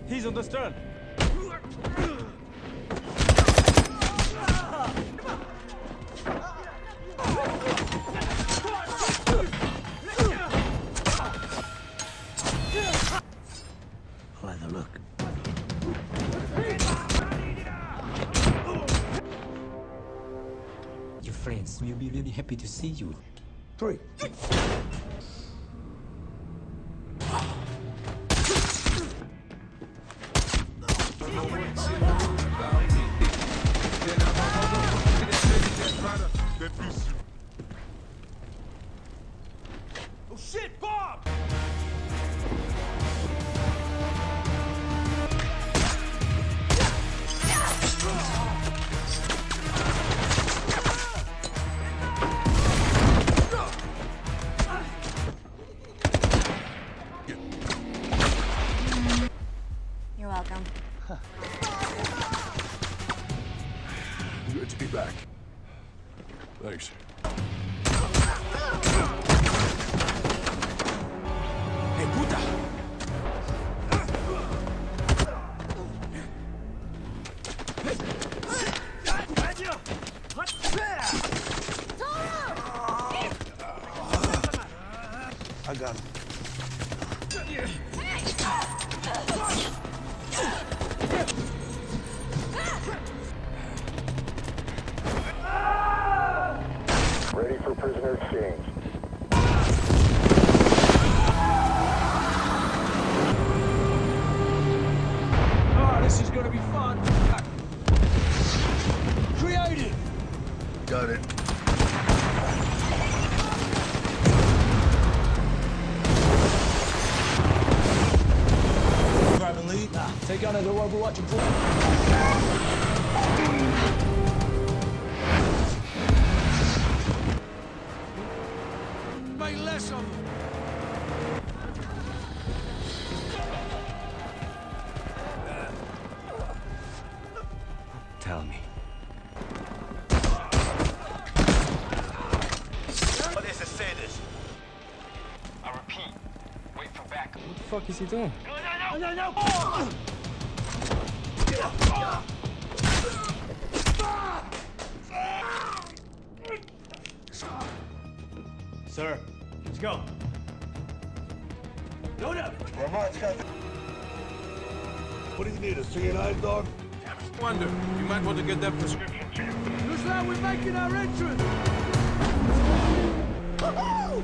He's on the stern. I'll have a look. Your friends will be really happy to see you. 3. Oh shit, Bob! You're welcome. Good to be back. Thanks. Hey, puta! I got him. Ready for prisoner exchange. Oh, this is gonna be fun. Creative! Got it. Driving lead? Nah, take on the Overwatch and pull. Make less of them. Tell me. What is the status? I repeat, wait for backup. What the fuck is he doing? Sir, let's go. Load up! Vermont's got the... What do you need, a CNI dog? Wonder, you might want to get that prescription too. Looks like we're making our entrance! Woohoo!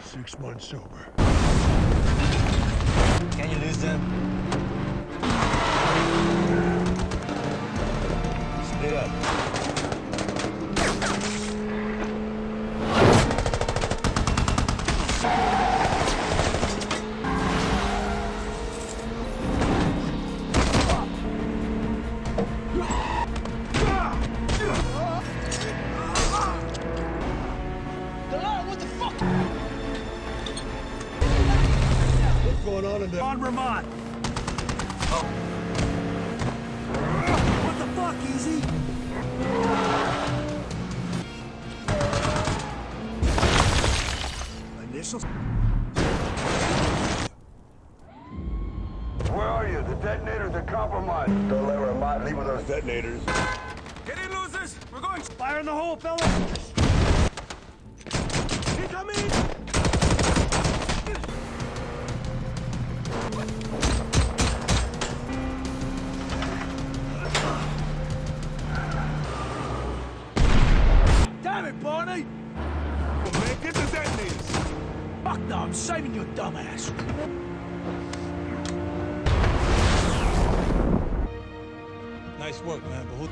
6 months sober. Can you lose them? Split up. What the fuck? What's going on in there? On Vermont! What the fuck, Easy? Initials? Where are you? The detonators are compromised. Don't let Vermont leave with those detonators. Get in, losers! We're going! Fire in the hole, fellas! Incoming! Damn it, Barney! Well, man, get the detonators. Fuck no, I'm saving your dumb ass. Nice work, man, but who...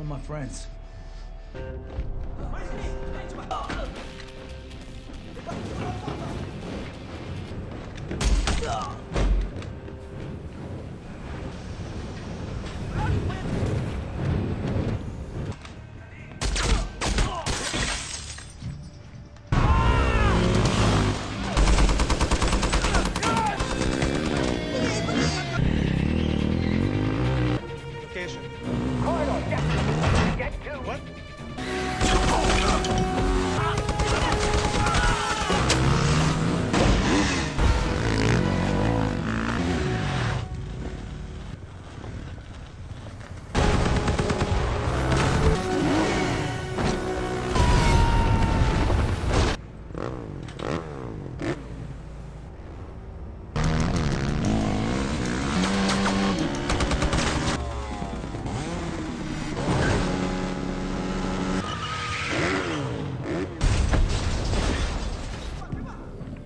of my friends. Location. Get to What?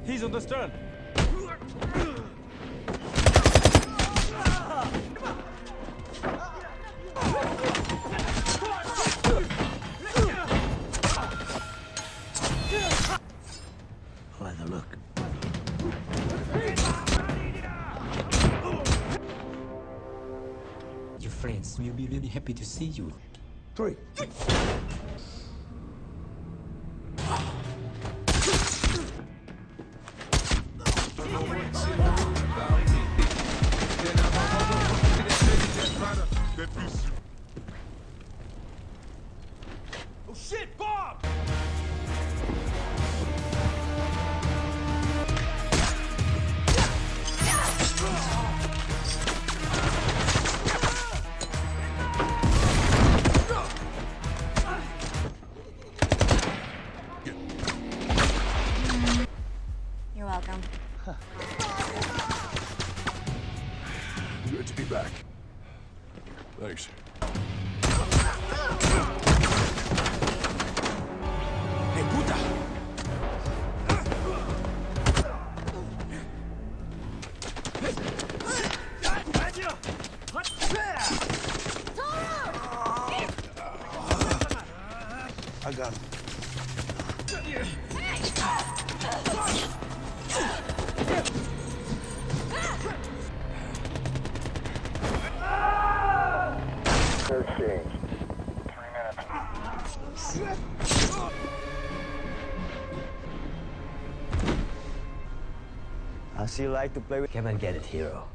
He's on the stern. I'll have a look. Your friends will be really happy to see you. 3. Oh shit, Bob! You're welcome. Good to be back. Thanks. Hey, puta! I got him. Change. 3 minutes. I see you like to play with. Come and get it, hero.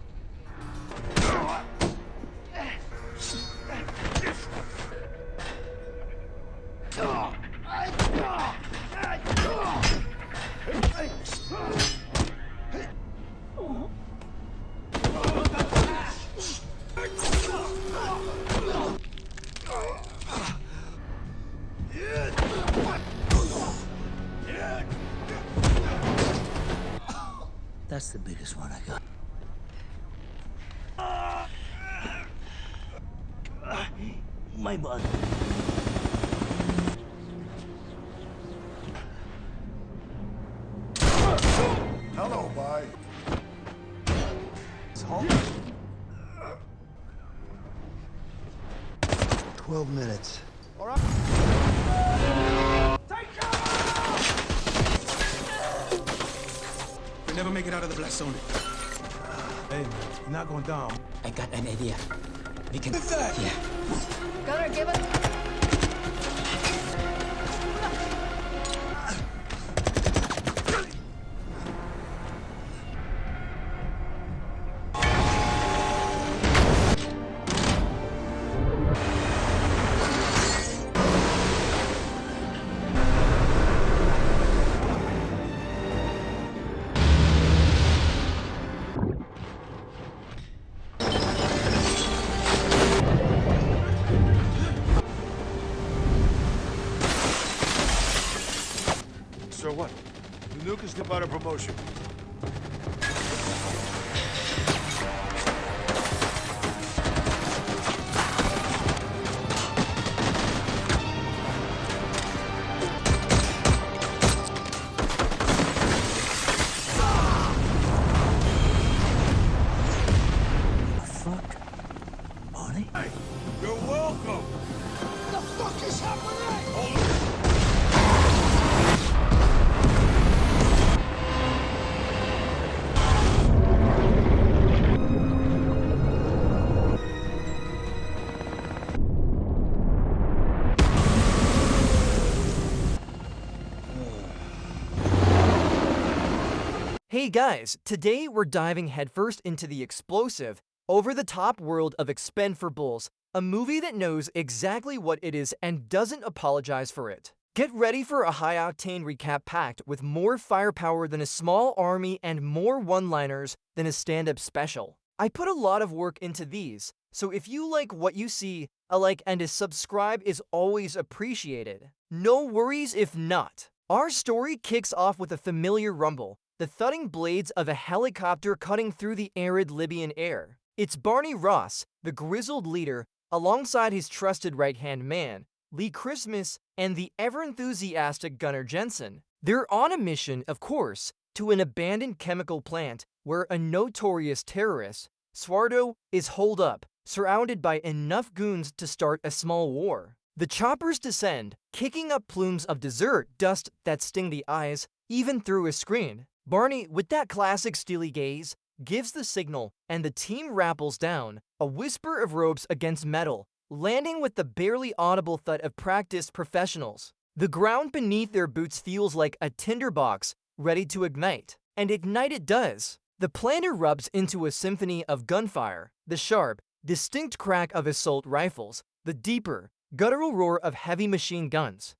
That's the biggest one I got. My butt. Hello, bye. 12 minutes. We never make it out of the blast zone. Hey, man, you're not going down. I got an idea. We can. What's that? Yeah. Gunner, give us. So what? The nuke is about a promotion. Fuck. Barney? You're welcome. Hey guys, today we're diving headfirst into the explosive, over-the-top world of Expendables, a movie that knows exactly what it is and doesn't apologize for it. Get ready for a high-octane recap packed with more firepower than a small army and more one-liners than a stand-up special. I put a lot of work into these, so if you like what you see, a like and a subscribe is always appreciated. No worries if not. Our story kicks off with a familiar rumble, the thudding blades of a helicopter cutting through the arid Libyan air. It's Barney Ross, the grizzled leader, alongside his trusted right-hand man, Lee Christmas, and the ever-enthusiastic Gunnar Jensen. They're on a mission, of course, to an abandoned chemical plant where a notorious terrorist, Swarto, is holed up, surrounded by enough goons to start a small war. The choppers descend, kicking up plumes of dessert dust that sting the eyes, even through a screen. Barney, with that classic steely gaze, gives the signal, and the team rappels down, a whisper of ropes against metal, landing with the barely audible thud of practiced professionals. The ground beneath their boots feels like a tinderbox, ready to ignite. And ignite it does. The plant erupts into a symphony of gunfire, the sharp, distinct crack of assault rifles, the deeper, guttural roar of heavy machine guns,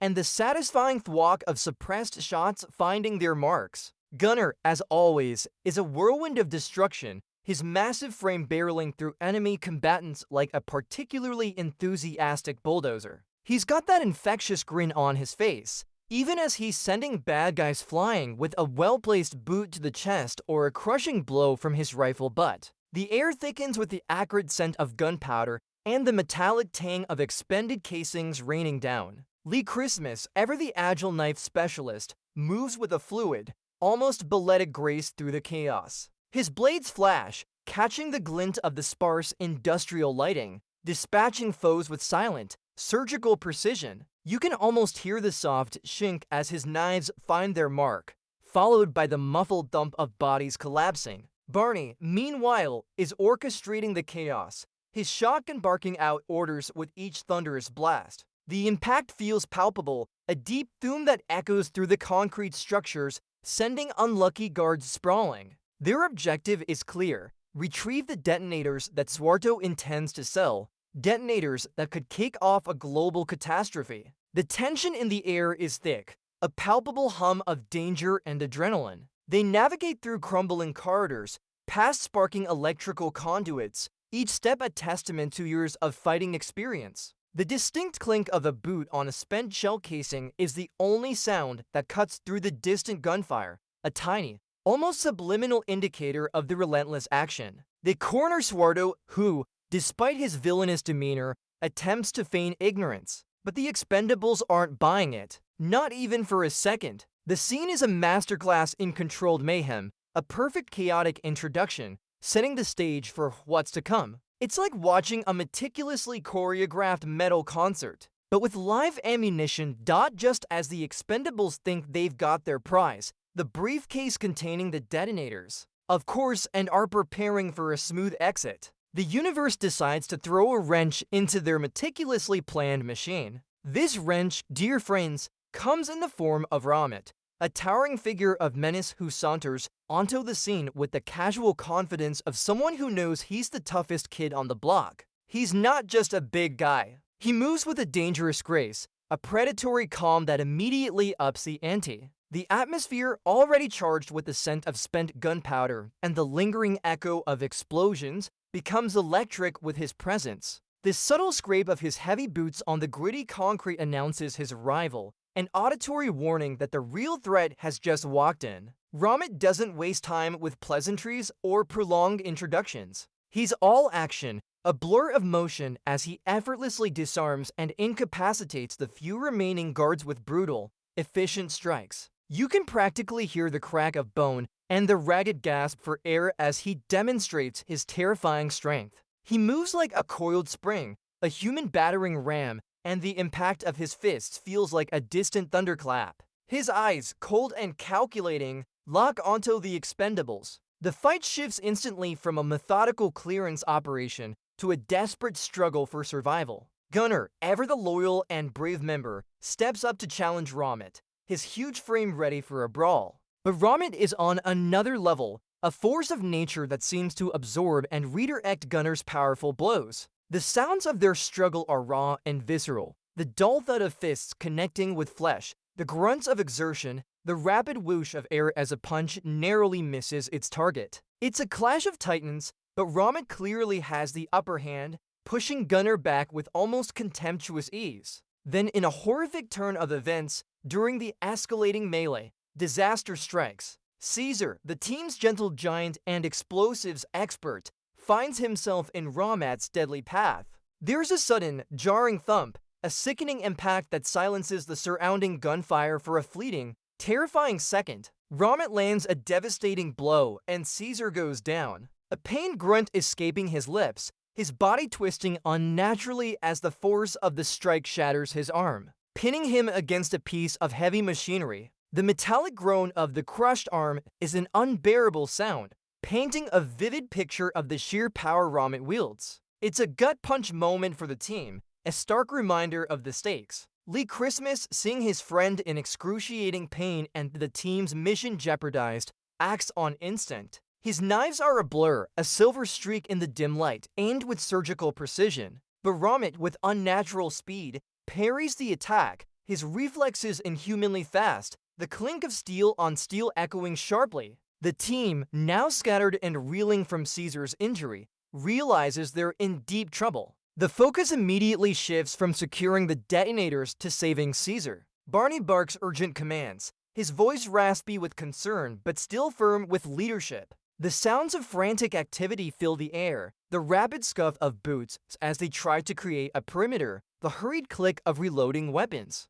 and the satisfying thwack of suppressed shots finding their marks. Gunnar, as always, is a whirlwind of destruction, his massive frame barreling through enemy combatants like a particularly enthusiastic bulldozer. He's got that infectious grin on his face, even as he's sending bad guys flying with a well-placed boot to the chest or a crushing blow from his rifle butt. The air thickens with the acrid scent of gunpowder and the metallic tang of expended casings raining down. Lee Christmas, ever the agile knife specialist, moves with a fluid, almost balletic grace through the chaos. His blades flash, catching the glint of the sparse industrial lighting, dispatching foes with silent, surgical precision. You can almost hear the soft shink as his knives find their mark, followed by the muffled thump of bodies collapsing. Barney, meanwhile, is orchestrating the chaos, his shotgun barking out orders with each thunderous blast. The impact feels palpable, a deep thum that echoes through the concrete structures, sending unlucky guards sprawling. Their objective is clear: retrieve the detonators that Swarto intends to sell, detonators that could kick off a global catastrophe. The tension in the air is thick, a palpable hum of danger and adrenaline. They navigate through crumbling corridors, past sparking electrical conduits, each step a testament to years of fighting experience. The distinct clink of a boot on a spent shell casing is the only sound that cuts through the distant gunfire, a tiny, almost subliminal indicator of the relentless action. They corner Swarto, who, despite his villainous demeanor, attempts to feign ignorance. But the Expendables aren't buying it, not even for a second. The scene is a masterclass in controlled mayhem, a perfect chaotic introduction, setting the stage for what's to come. It's like watching a meticulously choreographed metal concert, but with live ammunition. Just as the Expendables think they've got their prize, the briefcase containing the detonators, of course, and are preparing for a smooth exit. The universe decides to throw a wrench into their meticulously planned machine. This wrench, dear friends, comes in the form of Ramit, a towering figure of menace who saunters onto the scene with the casual confidence of someone who knows he's the toughest kid on the block. He's not just a big guy. He moves with a dangerous grace, a predatory calm that immediately ups the ante. The atmosphere, already charged with the scent of spent gunpowder and the lingering echo of explosions, becomes electric with his presence. The subtle scrape of his heavy boots on the gritty concrete announces his arrival, an auditory warning that the real threat has just walked in. Ramit doesn't waste time with pleasantries or prolonged introductions. He's all action, a blur of motion as he effortlessly disarms and incapacitates the few remaining guards with brutal, efficient strikes. You can practically hear the crack of bone and the ragged gasp for air as he demonstrates his terrifying strength. He moves like a coiled spring, a human battering ram, and the impact of his fists feels like a distant thunderclap. His eyes, cold and calculating, lock onto the Expendables. The fight shifts instantly from a methodical clearance operation to a desperate struggle for survival. Gunnar, ever the loyal and brave member, steps up to challenge Ramit, his huge frame ready for a brawl. But Ramit is on another level, a force of nature that seems to absorb and redirect Gunnar's powerful blows. The sounds of their struggle are raw and visceral, the dull thud of fists connecting with flesh, the grunts of exertion, the rapid whoosh of air as a punch narrowly misses its target. It's a clash of titans, but Ramit clearly has the upper hand, pushing Gunnar back with almost contemptuous ease. Then, in a horrific turn of events, during the escalating melee, disaster strikes. Caesar, the team's gentle giant and explosives expert, finds himself in Ramit's deadly path. There's a sudden, jarring thump, a sickening impact that silences the surrounding gunfire for a fleeting, terrifying second. Ramit lands a devastating blow, and Caesar goes down, a pained grunt escaping his lips, his body twisting unnaturally as the force of the strike shatters his arm, pinning him against a piece of heavy machinery. The metallic groan of the crushed arm is an unbearable sound, painting a vivid picture of the sheer power Ramit wields. It's a gut-punch moment for the team, a stark reminder of the stakes. Lee Christmas, seeing his friend in excruciating pain and the team's mission jeopardized, acts on instinct. His knives are a blur, a silver streak in the dim light, aimed with surgical precision. But Ramit, with unnatural speed, parries the attack, his reflexes inhumanly fast, the clink of steel on steel echoing sharply. The team, now scattered and reeling from Caesar's injury, realizes they're in deep trouble. The focus immediately shifts from securing the detonators to saving Caesar. Barney barks urgent commands, his voice raspy with concern but still firm with leadership. The sounds of frantic activity fill the air, the rapid scuff of boots as they try to create a perimeter, the hurried click of reloading weapons,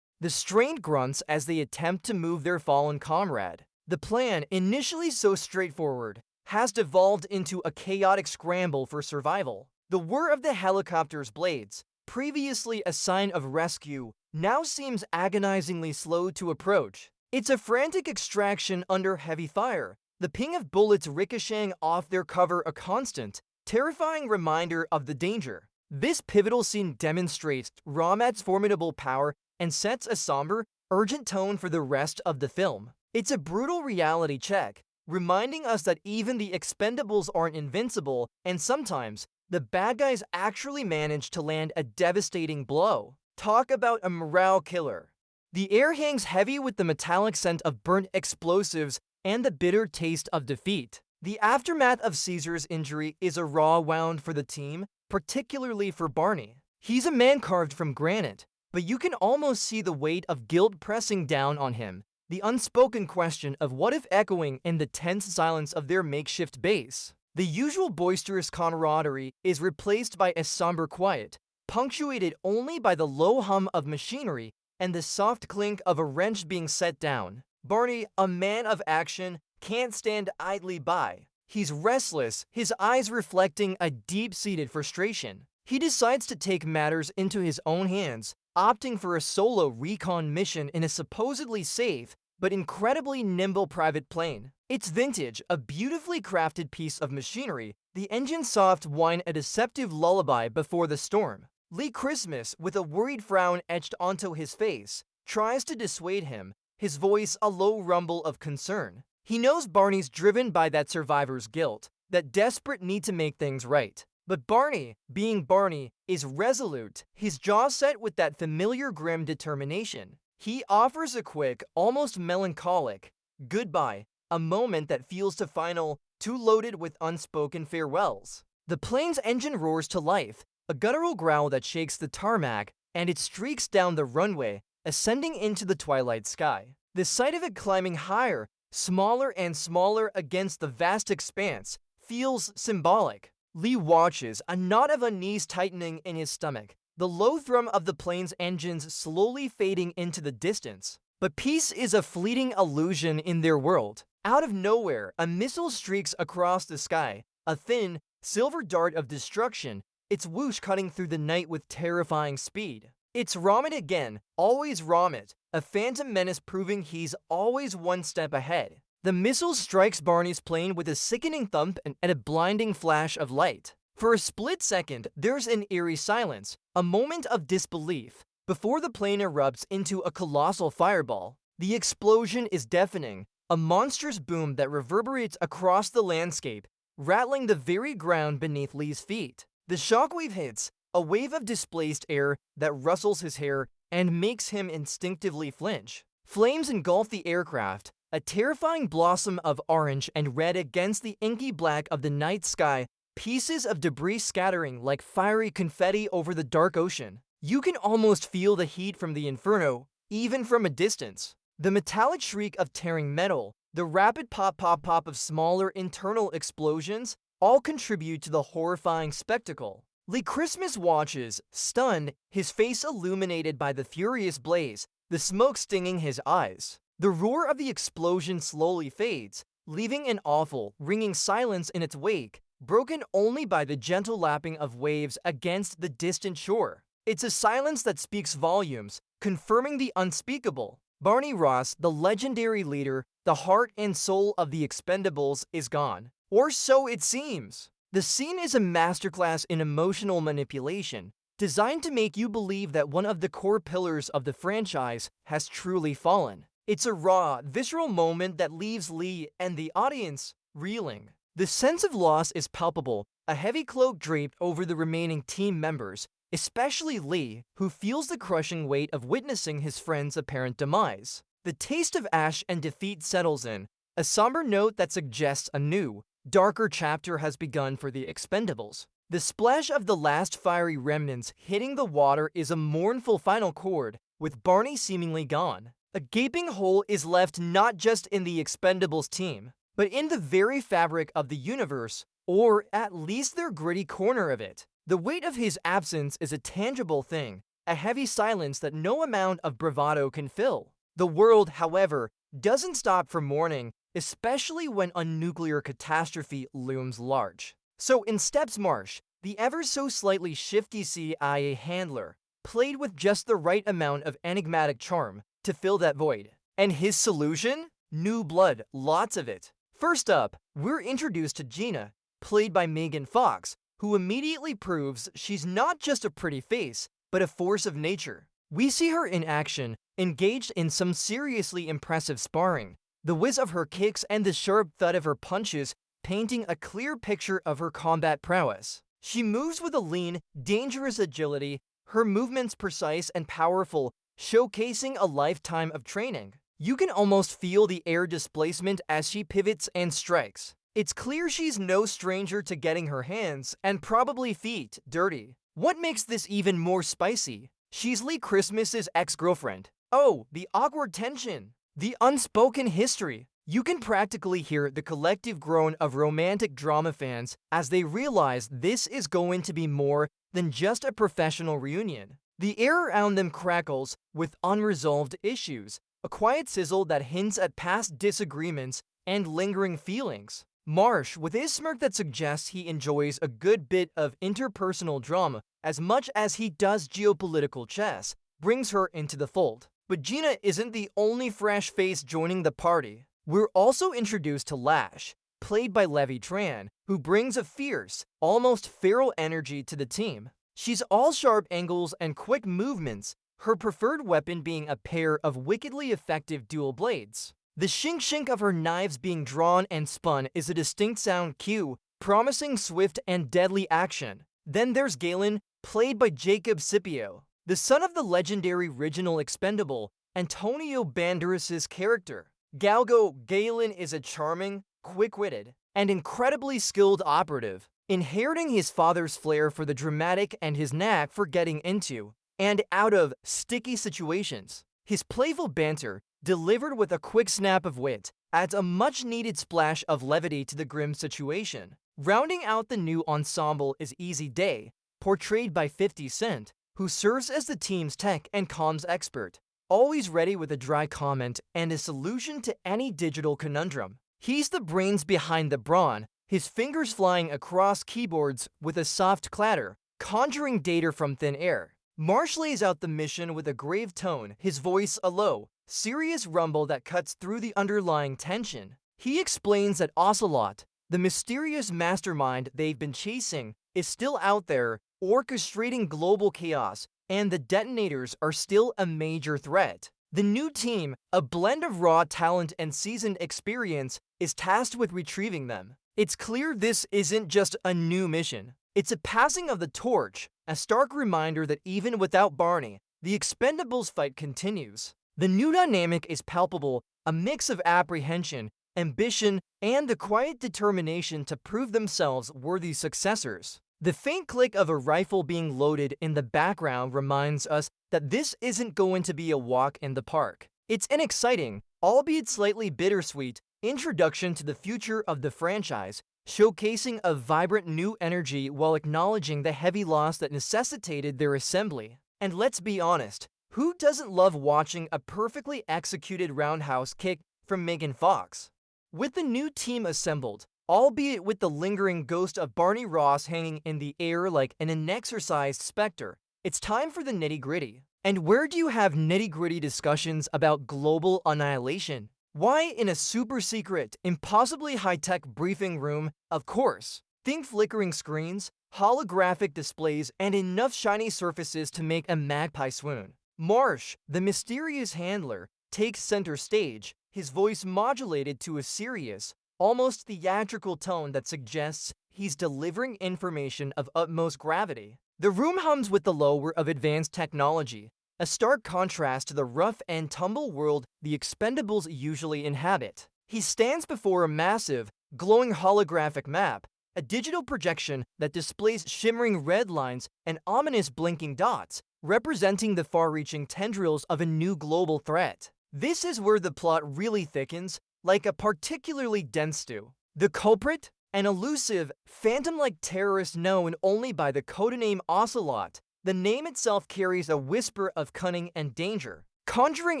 the strained grunts as they attempt to move their fallen comrade. The plan, initially so straightforward, has devolved into a chaotic scramble for survival. The whir of the helicopter's blades, previously a sign of rescue, now seems agonizingly slow to approach. It's a frantic extraction under heavy fire, the ping of bullets ricocheting off their cover a constant, terrifying reminder of the danger. This pivotal scene demonstrates Ramit's formidable power and sets a somber, urgent tone for the rest of the film. It's a brutal reality check, reminding us that even the Expendables aren't invincible, and sometimes, the bad guys actually manage to land a devastating blow. Talk about a morale killer. The air hangs heavy with the metallic scent of burnt explosives and the bitter taste of defeat. The aftermath of Caesar's injury is a raw wound for the team, particularly for Barney. He's a man carved from granite, but you can almost see the weight of guilt pressing down on him, the unspoken question of what if echoing in the tense silence of their makeshift base. The usual boisterous camaraderie is replaced by a somber quiet, punctuated only by the low hum of machinery and the soft clink of a wrench being set down. Barney, a man of action, can't stand idly by. He's restless, his eyes reflecting a deep-seated frustration. He decides to take matters into his own hands, opting for a solo recon mission in a supposedly safe but incredibly nimble private plane. It's vintage, a beautifully crafted piece of machinery, the engine's soft whine a deceptive lullaby before the storm. Lee Christmas, with a worried frown etched onto his face, tries to dissuade him, his voice a low rumble of concern. He knows Barney's driven by that survivor's guilt, that desperate need to make things right. But Barney, being Barney, is resolute, his jaw set with that familiar grim determination. He offers a quick, almost melancholic goodbye, a moment that feels too final, too loaded with unspoken farewells. The plane's engine roars to life, a guttural growl that shakes the tarmac, and it streaks down the runway, ascending into the twilight sky. The sight of it climbing higher, smaller and smaller against the vast expanse, feels symbolic. Lee watches, a knot of unease tightening in his stomach, the low thrum of the plane's engines slowly fading into the distance. But peace is a fleeting illusion in their world. Out of nowhere, a missile streaks across the sky, a thin, silver dart of destruction, its whoosh cutting through the night with terrifying speed. It's Ramit again, always Ramit, a phantom menace proving he's always one step ahead. The missile strikes Barney's plane with a sickening thump and a blinding flash of light. For a split second, there's an eerie silence, a moment of disbelief, before the plane erupts into a colossal fireball. The explosion is deafening, a monstrous boom that reverberates across the landscape, rattling the very ground beneath Lee's feet. The shockwave hits, a wave of displaced air that rustles his hair and makes him instinctively flinch. Flames engulf the aircraft, a terrifying blossom of orange and red against the inky black of the night sky, pieces of debris scattering like fiery confetti over the dark ocean. You can almost feel the heat from the inferno, even from a distance. The metallic shriek of tearing metal, the rapid pop-pop-pop of smaller internal explosions, all contribute to the horrifying spectacle. Lee Christmas watches, stunned, his face illuminated by the furious blaze, the smoke stinging his eyes. The roar of the explosion slowly fades, leaving an awful, ringing silence in its wake, broken only by the gentle lapping of waves against the distant shore. It's a silence that speaks volumes, confirming the unspeakable. Barney Ross, the legendary leader, the heart and soul of the Expendables, is gone. Or so it seems. The scene is a masterclass in emotional manipulation, designed to make you believe that one of the core pillars of the franchise has truly fallen. It's a raw, visceral moment that leaves Lee and the audience reeling. The sense of loss is palpable, a heavy cloak draped over the remaining team members, especially Lee, who feels the crushing weight of witnessing his friend's apparent demise. The taste of ash and defeat settles in, a somber note that suggests a new, darker chapter has begun for the Expendables. The splash of the last fiery remnants hitting the water is a mournful final chord, with Barney seemingly gone. A gaping hole is left not just in the Expendables team, but in the very fabric of the universe, or at least their gritty corner of it. The weight of his absence is a tangible thing, a heavy silence that no amount of bravado can fill. The world, however, doesn't stop for mourning, especially when a nuclear catastrophe looms large. So in steps Marsh, the ever-so-slightly shifty CIA handler, played with just the right amount of enigmatic charm to fill that void. And his solution? New blood, lots of it. First up, we're introduced to Gina, played by Megan Fox, who immediately proves she's not just a pretty face, but a force of nature. We see her in action, engaged in some seriously impressive sparring, the whiz of her kicks and the sharp thud of her punches painting a clear picture of her combat prowess. She moves with a lean, dangerous agility, her movements precise and powerful, showcasing a lifetime of training. You can almost feel the air displacement as she pivots and strikes. It's clear she's no stranger to getting her hands, and probably feet, dirty. What makes this even more spicy? She's Lee Christmas's ex-girlfriend. Oh, the awkward tension. The unspoken history. You can practically hear the collective groan of romantic drama fans as they realize this is going to be more than just a professional reunion. The air around them crackles with unresolved issues, a quiet sizzle that hints at past disagreements and lingering feelings. Marsh, with his smirk that suggests he enjoys a good bit of interpersonal drama as much as he does geopolitical chess, brings her into the fold. But Gina isn't the only fresh face joining the party. We're also introduced to Lash, played by Levi Tran, who brings a fierce, almost feral energy to the team. She's all sharp angles and quick movements, her preferred weapon being a pair of wickedly effective dual blades. The shink-shink of her knives being drawn and spun is a distinct sound cue, promising swift and deadly action. Then there's Galen, played by Jacob Scipio, the son of the legendary original Expendable, Antonio Banderas's character. Galen is a charming, quick-witted, and incredibly skilled operative, inheriting his father's flair for the dramatic and his knack for getting into and out of sticky situations. His playful banter, delivered with a quick snap of wit, adds a much-needed splash of levity to the grim situation. Rounding out the new ensemble is Easy Day, portrayed by 50 Cent, who serves as the team's tech and comms expert, always ready with a dry comment and a solution to any digital conundrum. He's the brains behind the brawn, his fingers flying across keyboards with a soft clatter, conjuring data from thin air. Marsh lays out the mission with a grave tone, his voice a low, serious rumble that cuts through the underlying tension. He explains that Ocelot, the mysterious mastermind they've been chasing, is still out there, orchestrating global chaos, and the detonators are still a major threat. The new team, a blend of raw talent and seasoned experience, is tasked with retrieving them. It's clear this isn't just a new mission. It's a passing of the torch, a stark reminder that even without Barney, the Expendables fight continues. The new dynamic is palpable, a mix of apprehension, ambition, and the quiet determination to prove themselves worthy successors. The faint click of a rifle being loaded in the background reminds us that this isn't going to be a walk in the park. It's an exciting, albeit slightly bittersweet, introduction to the future of the franchise, showcasing a vibrant new energy while acknowledging the heavy loss that necessitated their assembly. And let's be honest, who doesn't love watching a perfectly executed roundhouse kick from Megan Fox? With the new team assembled, albeit with the lingering ghost of Barney Ross hanging in the air like an inexorcised specter, it's time for the nitty-gritty. And where do you have nitty-gritty discussions about global annihilation? Why in a super-secret, impossibly high-tech briefing room? Of course. Think flickering screens, holographic displays, and enough shiny surfaces to make a magpie swoon. Marsh, the mysterious handler, takes center stage, his voice modulated to a serious, almost theatrical tone that suggests he's delivering information of utmost gravity. The room hums with the lure of advanced technology, a stark contrast to the rough-and-tumble world the Expendables usually inhabit. He stands before a massive, glowing holographic map, a digital projection that displays shimmering red lines and ominous blinking dots, representing the far-reaching tendrils of a new global threat. This is where the plot really thickens, like a particularly dense stew. The culprit? An elusive, phantom-like terrorist known only by the codename Ocelot. The name itself carries a whisper of cunning and danger, conjuring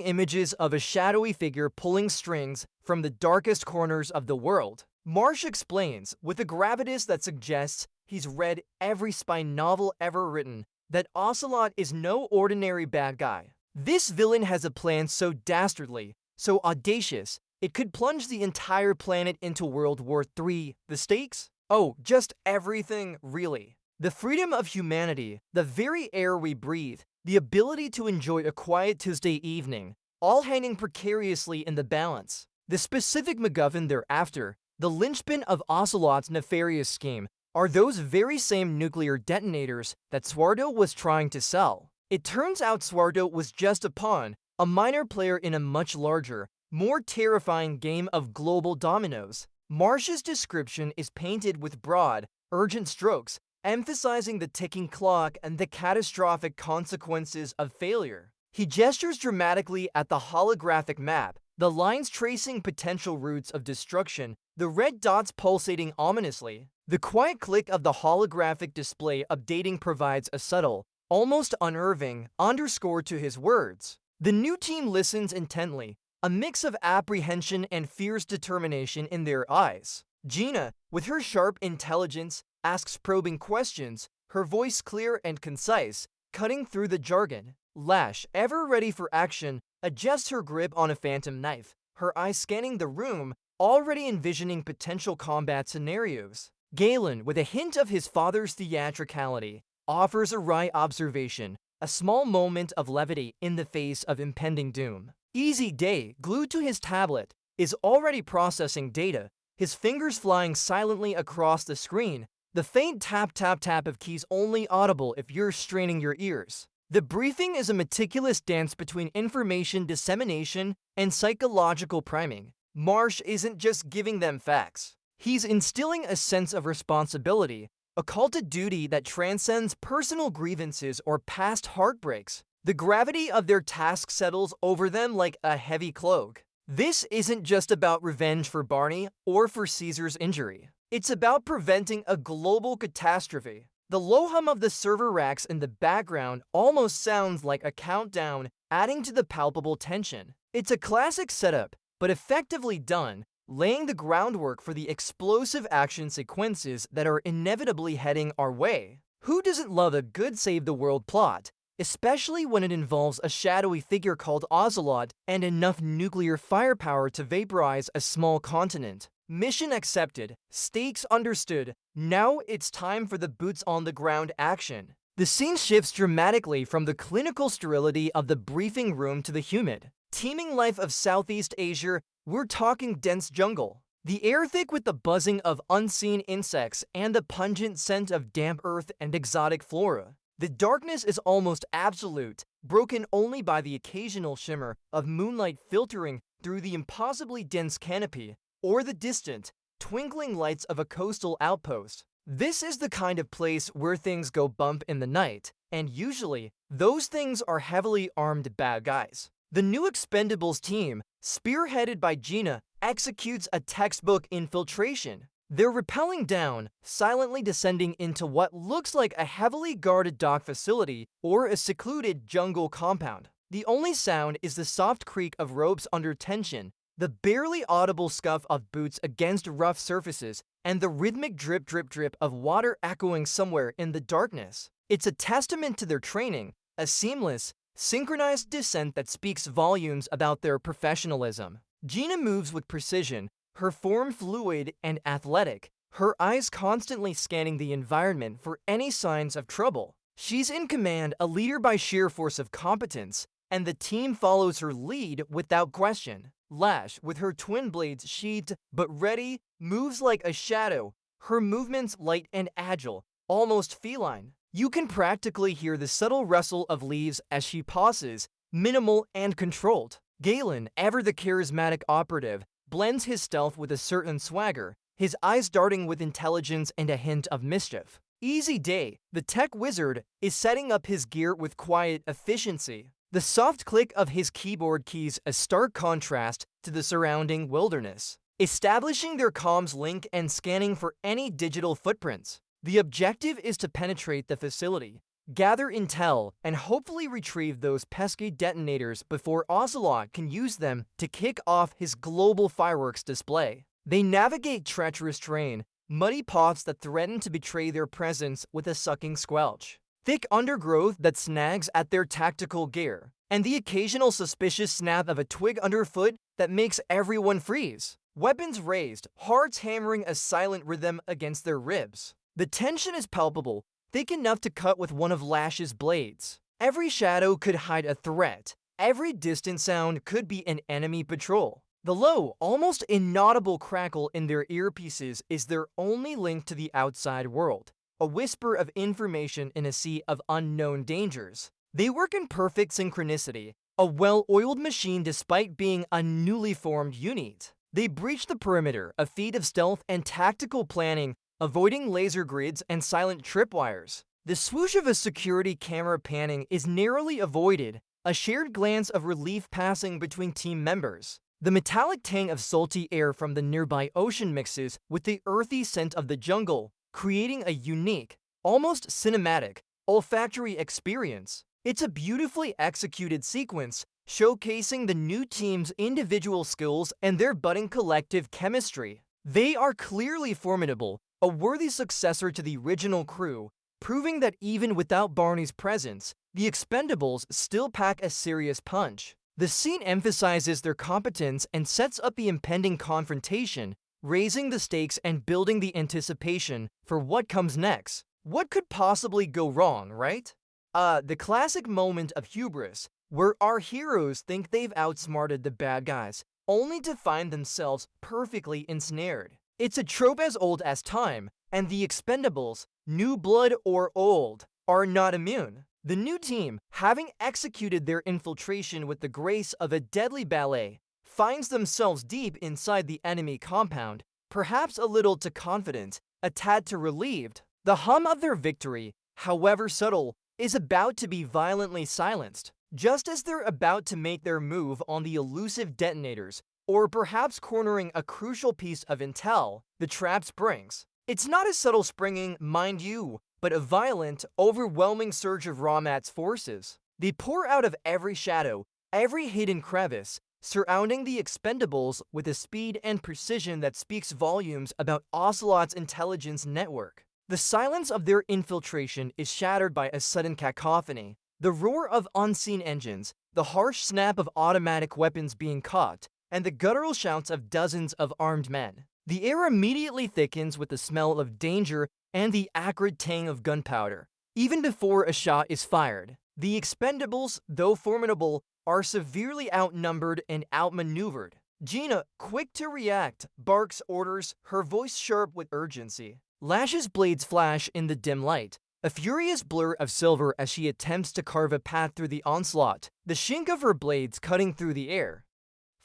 images of a shadowy figure pulling strings from the darkest corners of the world. Marsh explains, with a gravitas that suggests he's read every spy novel ever written, that Ocelot is no ordinary bad guy. This villain has a plan so dastardly, so audacious, it could plunge the entire planet into World War III. The stakes? Oh, just everything, really. The freedom of humanity, the very air we breathe, the ability to enjoy a quiet Tuesday evening, all hanging precariously in the balance. The specific MacGuffin thereafter, the linchpin of Ocelot's nefarious scheme, are those very same nuclear detonators that Swardo was trying to sell. It turns out Swardo was just a pawn, a minor player in a much larger, more terrifying game of global dominoes. Marsh's description is painted with broad, urgent strokes, emphasizing the ticking clock and the catastrophic consequences of failure. He gestures dramatically at the holographic map, the lines tracing potential routes of destruction, the red dots pulsating ominously. The quiet click of the holographic display updating provides a subtle, almost unnerving, underscore to his words. The new team listens intently, a mix of apprehension and fierce determination in their eyes. Gina, with her sharp intelligence, asks probing questions, her voice clear and concise, cutting through the jargon. Lash, ever ready for action, adjusts her grip on a phantom knife, her eyes scanning the room, already envisioning potential combat scenarios. Galen, with a hint of his father's theatricality, offers a wry observation, a small moment of levity in the face of impending doom. Easy Day, glued to his tablet, is already processing data, his fingers flying silently across the screen, the faint tap-tap-tap of keys only audible if you're straining your ears. The briefing is a meticulous dance between information dissemination and psychological priming. Marsh isn't just giving them facts. He's instilling a sense of responsibility, a call to duty that transcends personal grievances or past heartbreaks. The gravity of their task settles over them like a heavy cloak. This isn't just about revenge for Barney or for Caesar's injury. It's about preventing a global catastrophe. The low hum of the server racks in the background almost sounds like a countdown, adding to the palpable tension. It's a classic setup, but effectively done, laying the groundwork for the explosive action sequences that are inevitably heading our way. Who doesn't love a good save-the-world plot? especially when it involves a shadowy figure called Ocelot and enough nuclear firepower to vaporize a small continent. Mission accepted, stakes understood, now it's time for the boots-on-the-ground action. The scene shifts dramatically from the clinical sterility of the briefing room to the humid, teeming life of Southeast Asia. We're talking dense jungle. The air thick with the buzzing of unseen insects and the pungent scent of damp earth and exotic flora. The darkness is almost absolute, broken only by the occasional shimmer of moonlight filtering through the impossibly dense canopy, or the distant, twinkling lights of a coastal outpost. This is the kind of place where things go bump in the night, and usually, those things are heavily armed bad guys. The new Expendables team, spearheaded by Gina, executes a textbook infiltration. They're rappelling down, silently descending into what looks like a heavily guarded dock facility or a secluded jungle compound. The only sound is the soft creak of ropes under tension, the barely audible scuff of boots against rough surfaces, and the rhythmic drip drip drip of water echoing somewhere in the darkness. It's a testament to their training, a seamless, synchronized descent that speaks volumes about their professionalism. Gina moves with precision, her form fluid and athletic, her eyes constantly scanning the environment for any signs of trouble. She's in command, a leader by sheer force of competence, and the team follows her lead without question. Lash, with her twin blades sheathed but ready, moves like a shadow, her movements light and agile, almost feline. You can practically hear the subtle rustle of leaves as she pauses, minimal and controlled. Galen, ever the charismatic operative, blends his stealth with a certain swagger, his eyes darting with intelligence and a hint of mischief. Easy Day, the tech wizard, is setting up his gear with quiet efficiency. The soft click of his keyboard keys a stark contrast to the surrounding wilderness, establishing their comms link and scanning for any digital footprints. The objective is to penetrate the facility, gather intel, and hopefully retrieve those pesky detonators before Ocelot can use them to kick off his global fireworks display. They navigate treacherous terrain, muddy paths that threaten to betray their presence with a sucking squelch, thick undergrowth that snags at their tactical gear, and the occasional suspicious snap of a twig underfoot that makes everyone freeze. Weapons raised, hearts hammering a silent rhythm against their ribs. The tension is palpable, thick enough to cut with one of Lash's blades. Every shadow could hide a threat. Every distant sound could be an enemy patrol. The low, almost inaudible crackle in their earpieces is their only link to the outside world, a whisper of information in a sea of unknown dangers. They work in perfect synchronicity, a well-oiled machine despite being a newly formed unit. They breach the perimeter, a feat of stealth and tactical planning, avoiding laser grids and silent tripwires. The swoosh of a security camera panning is narrowly avoided, a shared glance of relief passing between team members. The metallic tang of salty air from the nearby ocean mixes with the earthy scent of the jungle, creating a unique, almost cinematic, olfactory experience. It's a beautifully executed sequence, showcasing the new team's individual skills and their budding collective chemistry. They are clearly formidable, a worthy successor to the original crew, proving that even without Barney's presence, the Expendables still pack a serious punch. The scene emphasizes their competence and sets up the impending confrontation, raising the stakes and building the anticipation for what comes next. What could possibly go wrong, right? The classic moment of hubris, where our heroes think they've outsmarted the bad guys, only to find themselves perfectly ensnared. It's a trope as old as time, and the Expendables, new blood or old, are not immune. The new team, having executed their infiltration with the grace of a deadly ballet, finds themselves deep inside the enemy compound, perhaps a little too confident, a tad too relieved. The hum of their victory, however subtle, is about to be violently silenced, just as they're about to make their move on the elusive detonators, or perhaps cornering a crucial piece of intel. The trap springs. It's not a subtle springing, mind you, but a violent, overwhelming surge of Ramat's forces. They pour out of every shadow, every hidden crevice, surrounding the Expendables with a speed and precision that speaks volumes about Ocelot's intelligence network. The silence of their infiltration is shattered by a sudden cacophony. The roar of unseen engines, the harsh snap of automatic weapons being cocked, and the guttural shouts of dozens of armed men. The air immediately thickens with the smell of danger and the acrid tang of gunpowder, even before a shot is fired. The Expendables, though formidable, are severely outnumbered and outmaneuvered. Gina, quick to react, barks orders, her voice sharp with urgency. Lash's blades flash in the dim light, a furious blur of silver as she attempts to carve a path through the onslaught, the shink of her blades cutting through the air,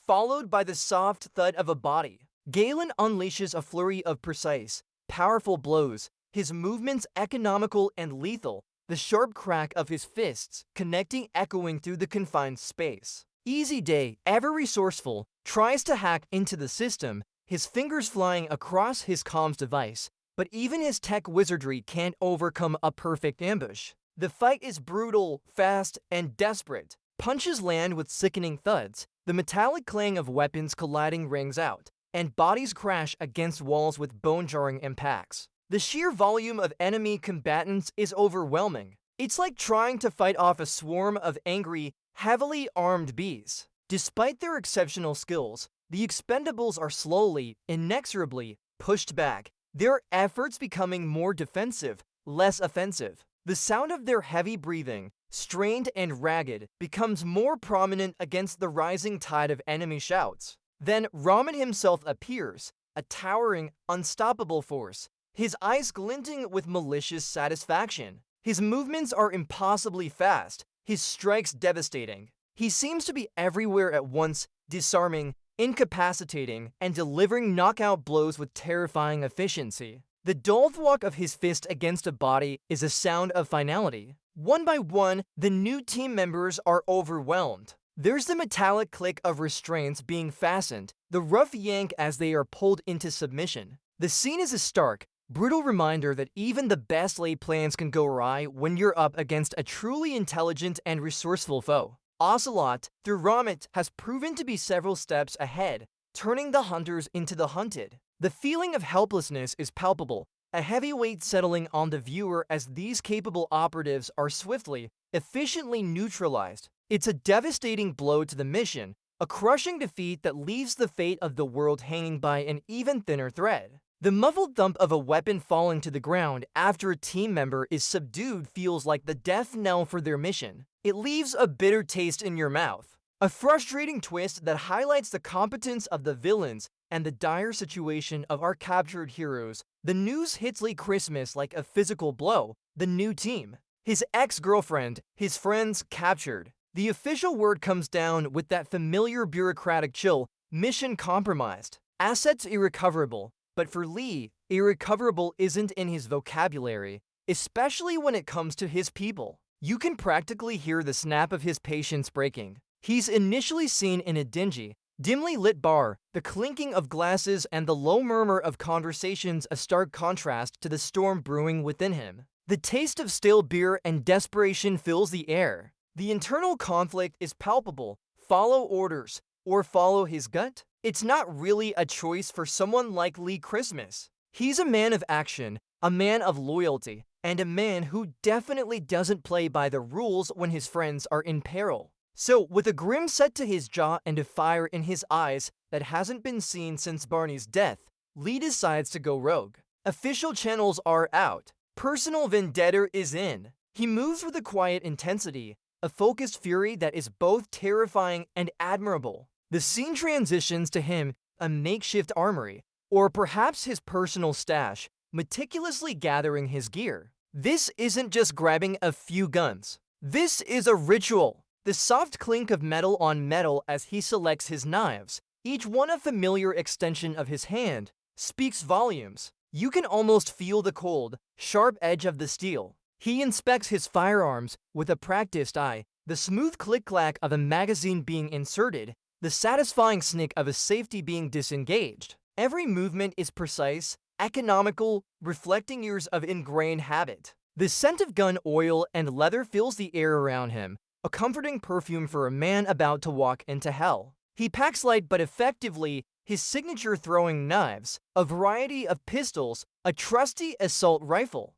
followed by the soft thud of a body. Galen unleashes a flurry of precise, powerful blows, his movements economical and lethal, the sharp crack of his fists connecting echoing through the confined space. Easy Day, ever resourceful, tries to hack into the system, his fingers flying across his comms device, but even his tech wizardry can't overcome a perfect ambush. The fight is brutal, fast, and desperate. Punches land with sickening thuds, the metallic clang of weapons colliding rings out, and bodies crash against walls with bone-jarring impacts. The sheer volume of enemy combatants is overwhelming. It's like trying to fight off a swarm of angry, heavily armed bees. Despite their exceptional skills, the Expendables are slowly, inexorably pushed back, their efforts becoming more defensive, less offensive. The sound of their heavy breathing, strained and ragged, becomes more prominent against the rising tide of enemy shouts. Then Rahman himself appears, a towering, unstoppable force, his eyes glinting with malicious satisfaction. His movements are impossibly fast, his strikes devastating. He seems to be everywhere at once, disarming, incapacitating, and delivering knockout blows with terrifying efficiency. The dull thwack of his fist against a body is a sound of finality. One by one, the new team members are overwhelmed. There's the metallic click of restraints being fastened, the rough yank as they are pulled into submission. The scene is a stark, brutal reminder that even the best laid plans can go awry when you're up against a truly intelligent and resourceful foe. Ocelot, through Ramit, has proven to be several steps ahead, turning the hunters into the hunted. The feeling of helplessness is palpable, a heavy weight settling on the viewer as these capable operatives are swiftly, efficiently neutralized. It's a devastating blow to the mission, a crushing defeat that leaves the fate of the world hanging by an even thinner thread. The muffled thump of a weapon falling to the ground after a team member is subdued feels like the death knell for their mission. It leaves a bitter taste in your mouth. A frustrating twist that highlights the competence of the villains and the dire situation of our captured heroes. The news hits Lee Christmas like a physical blow. The new team, his ex-girlfriend, his friends captured. The official word comes down with that familiar bureaucratic chill, mission compromised, assets irrecoverable. But for Lee, irrecoverable isn't in his vocabulary, especially when it comes to his people. You can practically hear the snap of his patience breaking. He's initially seen in a dingy, dimly lit bar, the clinking of glasses and the low murmur of conversations a stark contrast to the storm brewing within him. The taste of stale beer and desperation fills the air. The internal conflict is palpable. Follow orders, or follow his gut? It's not really a choice for someone like Lee Christmas. He's a man of action, a man of loyalty, and a man who definitely doesn't play by the rules when his friends are in peril. So, with a grim set to his jaw and a fire in his eyes that hasn't been seen since Barney's death, Lee decides to go rogue. Official channels are out. Personal vendetta is in. He moves with a quiet intensity, a focused fury that is both terrifying and admirable. The scene transitions to him, a makeshift armory, or perhaps his personal stash, meticulously gathering his gear. This isn't just grabbing a few guns. This is a ritual. The soft clink of metal on metal as he selects his knives, each one a familiar extension of his hand, speaks volumes. You can almost feel the cold, sharp edge of the steel. He inspects his firearms with a practiced eye, the smooth click-clack of a magazine being inserted, the satisfying snick of a safety being disengaged. Every movement is precise, economical, reflecting years of ingrained habit. The scent of gun oil and leather fills the air around him, a comforting perfume for a man about to walk into hell. He packs light but effectively, his signature throwing knives, a variety of pistols, a trusty assault rifle.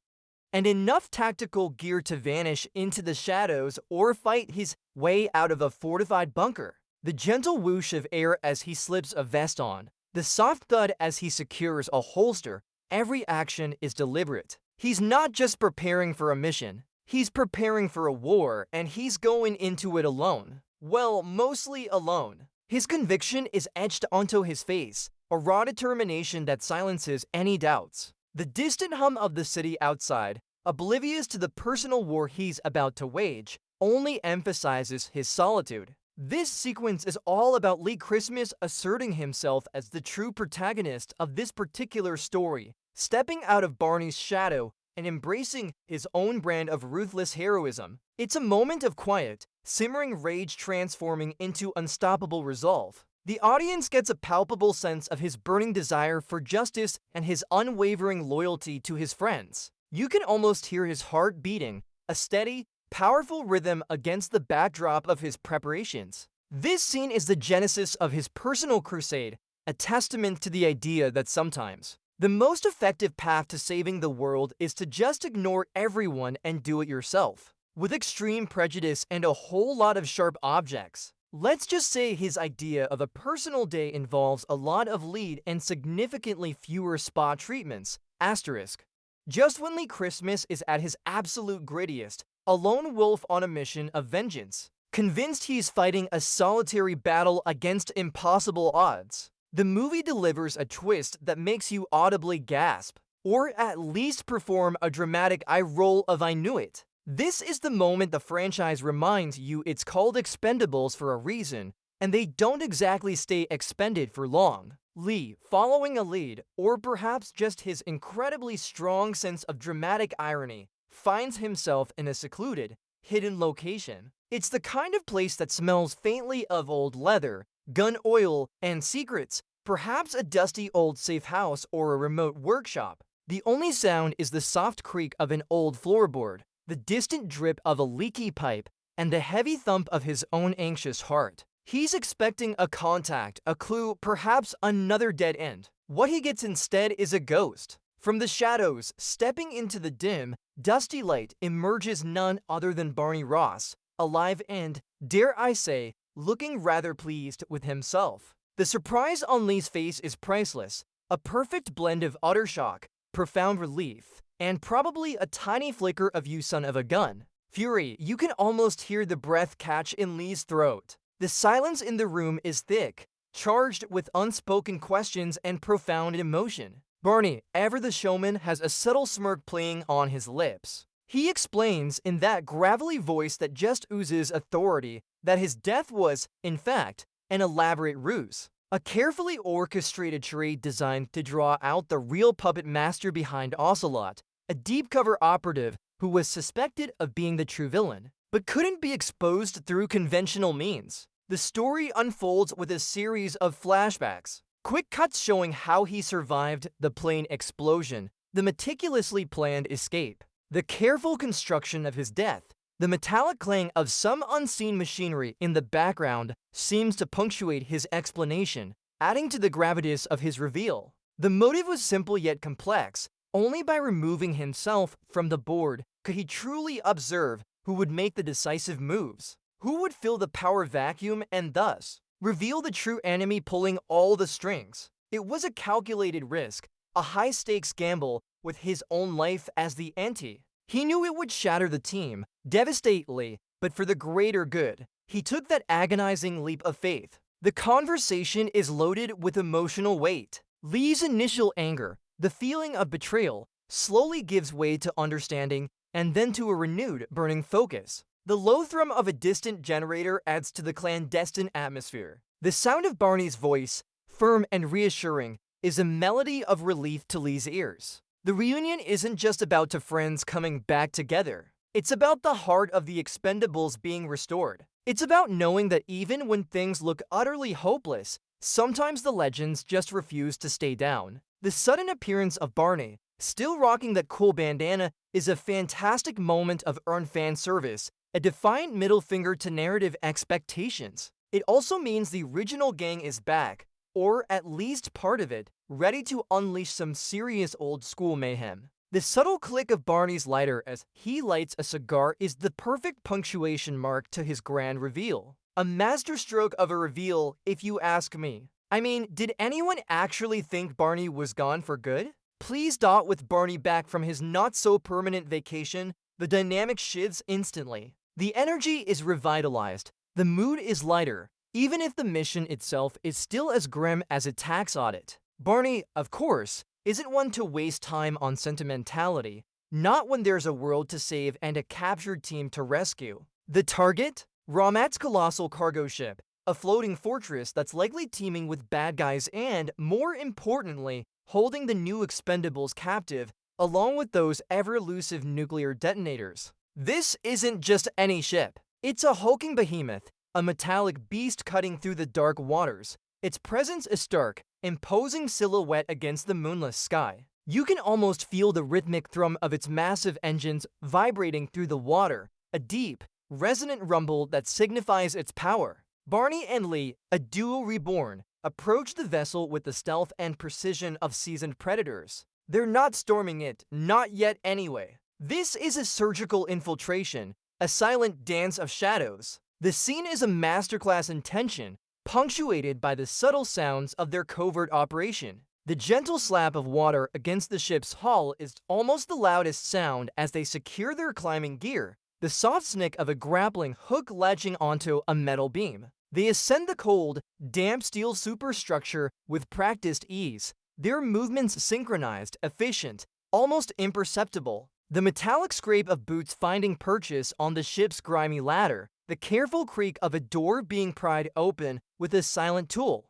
and enough tactical gear to vanish into the shadows or fight his way out of a fortified bunker. The gentle whoosh of air as he slips a vest on, the soft thud as he secures a holster, every action is deliberate. He's not just preparing for a mission, he's preparing for a war, and he's going into it alone. Well, mostly alone. His conviction is etched onto his face, a raw determination that silences any doubts. The distant hum of the city outside, oblivious to the personal war he's about to wage, only emphasizes his solitude. This sequence is all about Lee Christmas asserting himself as the true protagonist of this particular story, stepping out of Barney's shadow and embracing his own brand of ruthless heroism. It's a moment of quiet, simmering rage transforming into unstoppable resolve. The audience gets a palpable sense of his burning desire for justice and his unwavering loyalty to his friends. You can almost hear his heart beating, a steady, powerful rhythm against the backdrop of his preparations. This scene is the genesis of his personal crusade, a testament to the idea that sometimes the most effective path to saving the world is to just ignore everyone and do it yourself. With extreme prejudice and a whole lot of sharp objects. Let's just say his idea of a personal day involves a lot of lead and significantly fewer spa treatments. Asterisk. Just when Lee Christmas is at his absolute grittiest, a lone wolf on a mission of vengeance, convinced he's fighting a solitary battle against impossible odds. The movie delivers a twist that makes you audibly gasp, or at least perform a dramatic eye roll of "I knew it." This is the moment the franchise reminds you it's called Expendables for a reason, and they don't exactly stay expended for long. Lee, following a lead, or perhaps just his incredibly strong sense of dramatic irony, finds himself in a secluded, hidden location. It's the kind of place that smells faintly of old leather, gun oil, and secrets, perhaps a dusty old safe house or a remote workshop. The only sound is the soft creak of an old floorboard, the distant drip of a leaky pipe, and the heavy thump of his own anxious heart. He's expecting a contact, a clue, perhaps another dead end. What he gets instead is a ghost. From the shadows, stepping into the dim, dusty light emerges none other than Barney Ross, alive and, dare I say, looking rather pleased with himself. The surprise on Lee's face is priceless, a perfect blend of utter shock, profound relief, and probably a tiny flicker of "you son of a gun" fury. You can almost hear the breath catch in Lee's throat. The silence in the room is thick, charged with unspoken questions and profound emotion. Barney, ever the showman, has a subtle smirk playing on his lips. He explains in that gravelly voice that just oozes authority that his death was, in fact, an elaborate ruse. A carefully orchestrated charade designed to draw out the real puppet master behind Ocelot, a deep-cover operative who was suspected of being the true villain, but couldn't be exposed through conventional means. The story unfolds with a series of flashbacks. Quick cuts showing how he survived the plane explosion, the meticulously planned escape, the careful construction of his death. The metallic clang of some unseen machinery in the background seems to punctuate his explanation, adding to the gravitas of his reveal. The motive was simple yet complex. Only by removing himself from the board could he truly observe who would make the decisive moves, who would fill the power vacuum and thus reveal the true enemy pulling all the strings. It was a calculated risk, a high-stakes gamble with his own life as the ante. He knew it would shatter the team, devastatingly, but for the greater good. He took that agonizing leap of faith. The conversation is loaded with emotional weight. Lee's initial anger, the feeling of betrayal, slowly gives way to understanding and then to a renewed burning focus. The low thrum of a distant generator adds to the clandestine atmosphere. The sound of Barney's voice, firm and reassuring, is a melody of relief to Lee's ears. The reunion isn't just about two friends coming back together. It's about the heart of the Expendables being restored. It's about knowing that even when things look utterly hopeless, sometimes the legends just refuse to stay down. The sudden appearance of Barney, still rocking that cool bandana, is a fantastic moment of earned fan service, a defiant middle finger to narrative expectations. It also means the original gang is back, or at least part of it, ready to unleash some serious old school mayhem. The subtle click of Barney's lighter as he lights a cigar is the perfect punctuation mark to his grand reveal. A masterstroke of a reveal, if you ask me. I mean, did anyone actually think Barney was gone for good? Please dot with Barney back from his not-so-permanent vacation, the dynamic shifts instantly. The energy is revitalized. The mood is lighter, even if the mission itself is still as grim as a tax audit. Barney, of course, isn't one to waste time on sentimentality, not when there's a world to save and a captured team to rescue. The target? Ramat's colossal cargo ship, a floating fortress that's likely teeming with bad guys and, more importantly, holding the new Expendables captive, along with those ever-elusive nuclear detonators. This isn't just any ship. It's a hulking behemoth, a metallic beast cutting through the dark waters. Its presence is stark, imposing silhouette against the moonless sky. You can almost feel the rhythmic thrum of its massive engines vibrating through the water, a deep, resonant rumble that signifies its power. Barney and Lee, a duo reborn, approach the vessel with the stealth and precision of seasoned predators. They're not storming it, not yet anyway. This is a surgical infiltration, a silent dance of shadows. The scene is a masterclass in tension, punctuated by the subtle sounds of their covert operation. The gentle slap of water against the ship's hull is almost the loudest sound as they secure their climbing gear, the soft snick of a grappling hook latching onto a metal beam. They ascend the cold, damp steel superstructure with practiced ease, their movements synchronized, efficient, almost imperceptible. The metallic scrape of boots finding purchase on the ship's grimy ladder, the careful creak of a door being pried open with a silent tool.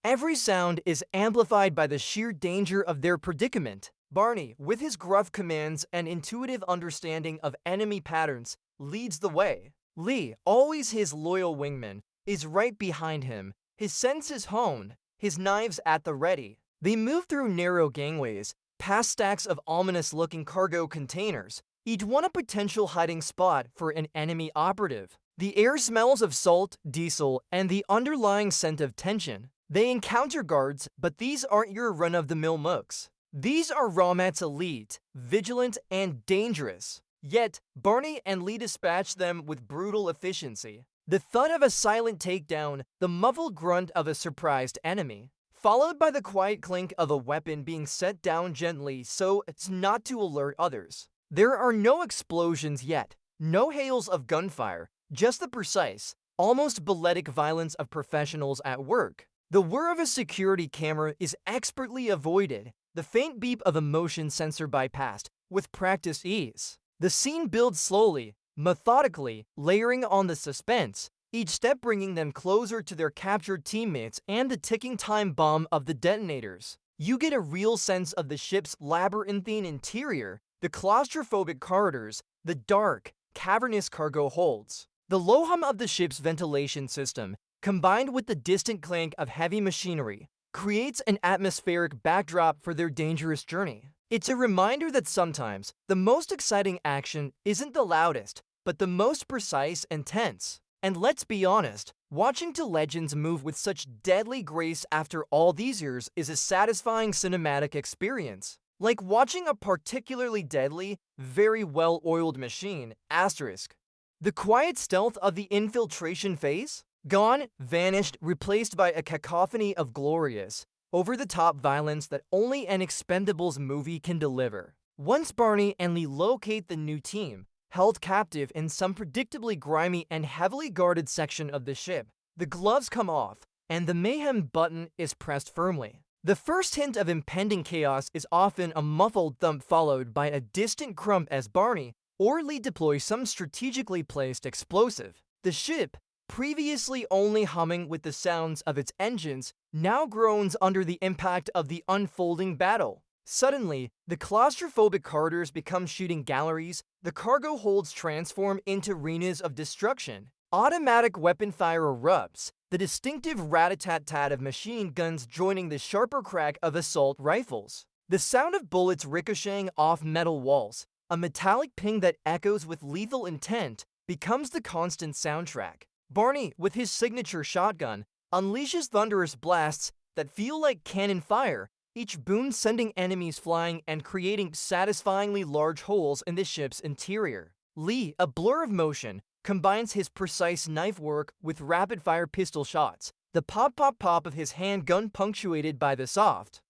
Every sound is amplified by the sheer danger of their predicament. Barney, with his gruff commands and intuitive understanding of enemy patterns, leads the way. Lee, always his loyal wingman, is right behind him, his senses honed, his knives at the ready. They move through narrow gangways, past stacks of ominous-looking cargo containers, each one a potential hiding spot for an enemy operative. The air smells of salt, diesel, and the underlying scent of tension. They encounter guards, but these aren't your run-of-the-mill mooks. These are Ramat's elite, vigilant, and dangerous. Yet, Barney and Lee dispatch them with brutal efficiency. The thud of a silent takedown, the muffled grunt of a surprised enemy, followed by the quiet clink of a weapon being set down gently so as not to alert others. There are no explosions yet, no hails of gunfire, just the precise, almost balletic violence of professionals at work. The whir of a security camera is expertly avoided, the faint beep of a motion sensor bypassed, with practiced ease. The scene builds slowly, methodically, layering on the suspense, each step bringing them closer to their captured teammates and the ticking time bomb of the detonators. You get a real sense of the ship's labyrinthine interior, the claustrophobic corridors, the dark, cavernous cargo holds. The low hum of the ship's ventilation system, combined with the distant clank of heavy machinery, creates an atmospheric backdrop for their dangerous journey. It's a reminder that sometimes the most exciting action isn't the loudest, but the most precise and tense. And let's be honest, watching two legends move with such deadly grace after all these years is a satisfying cinematic experience. Like watching a particularly deadly, very well-oiled machine, asterisk. The quiet stealth of the infiltration phase? Gone, vanished, replaced by a cacophony of glorious, over-the-top violence that only an Expendables movie can deliver. Once Barney and Lee locate the new team, held captive in some predictably grimy and heavily guarded section of the ship, the gloves come off, and the mayhem button is pressed firmly. The first hint of impending chaos is often a muffled thump followed by a distant crump as Barney or Lee deploy some strategically placed explosive. The ship, previously only humming with the sounds of its engines, now groans under the impact of the unfolding battle. Suddenly, the claustrophobic corridors become shooting galleries, the cargo holds transform into arenas of destruction. Automatic weapon fire erupts, the distinctive rat-a-tat-tat of machine guns joining the sharper crack of assault rifles. The sound of bullets ricocheting off metal walls, a metallic ping that echoes with lethal intent, becomes the constant soundtrack. Barney, with his signature shotgun, unleashes thunderous blasts that feel like cannon fire, each boon sending enemies flying and creating satisfyingly large holes in the ship's interior. Lee, a blur of motion, combines his precise knife work with rapid-fire pistol shots, the pop-pop-pop of his handgun punctuated by the soft,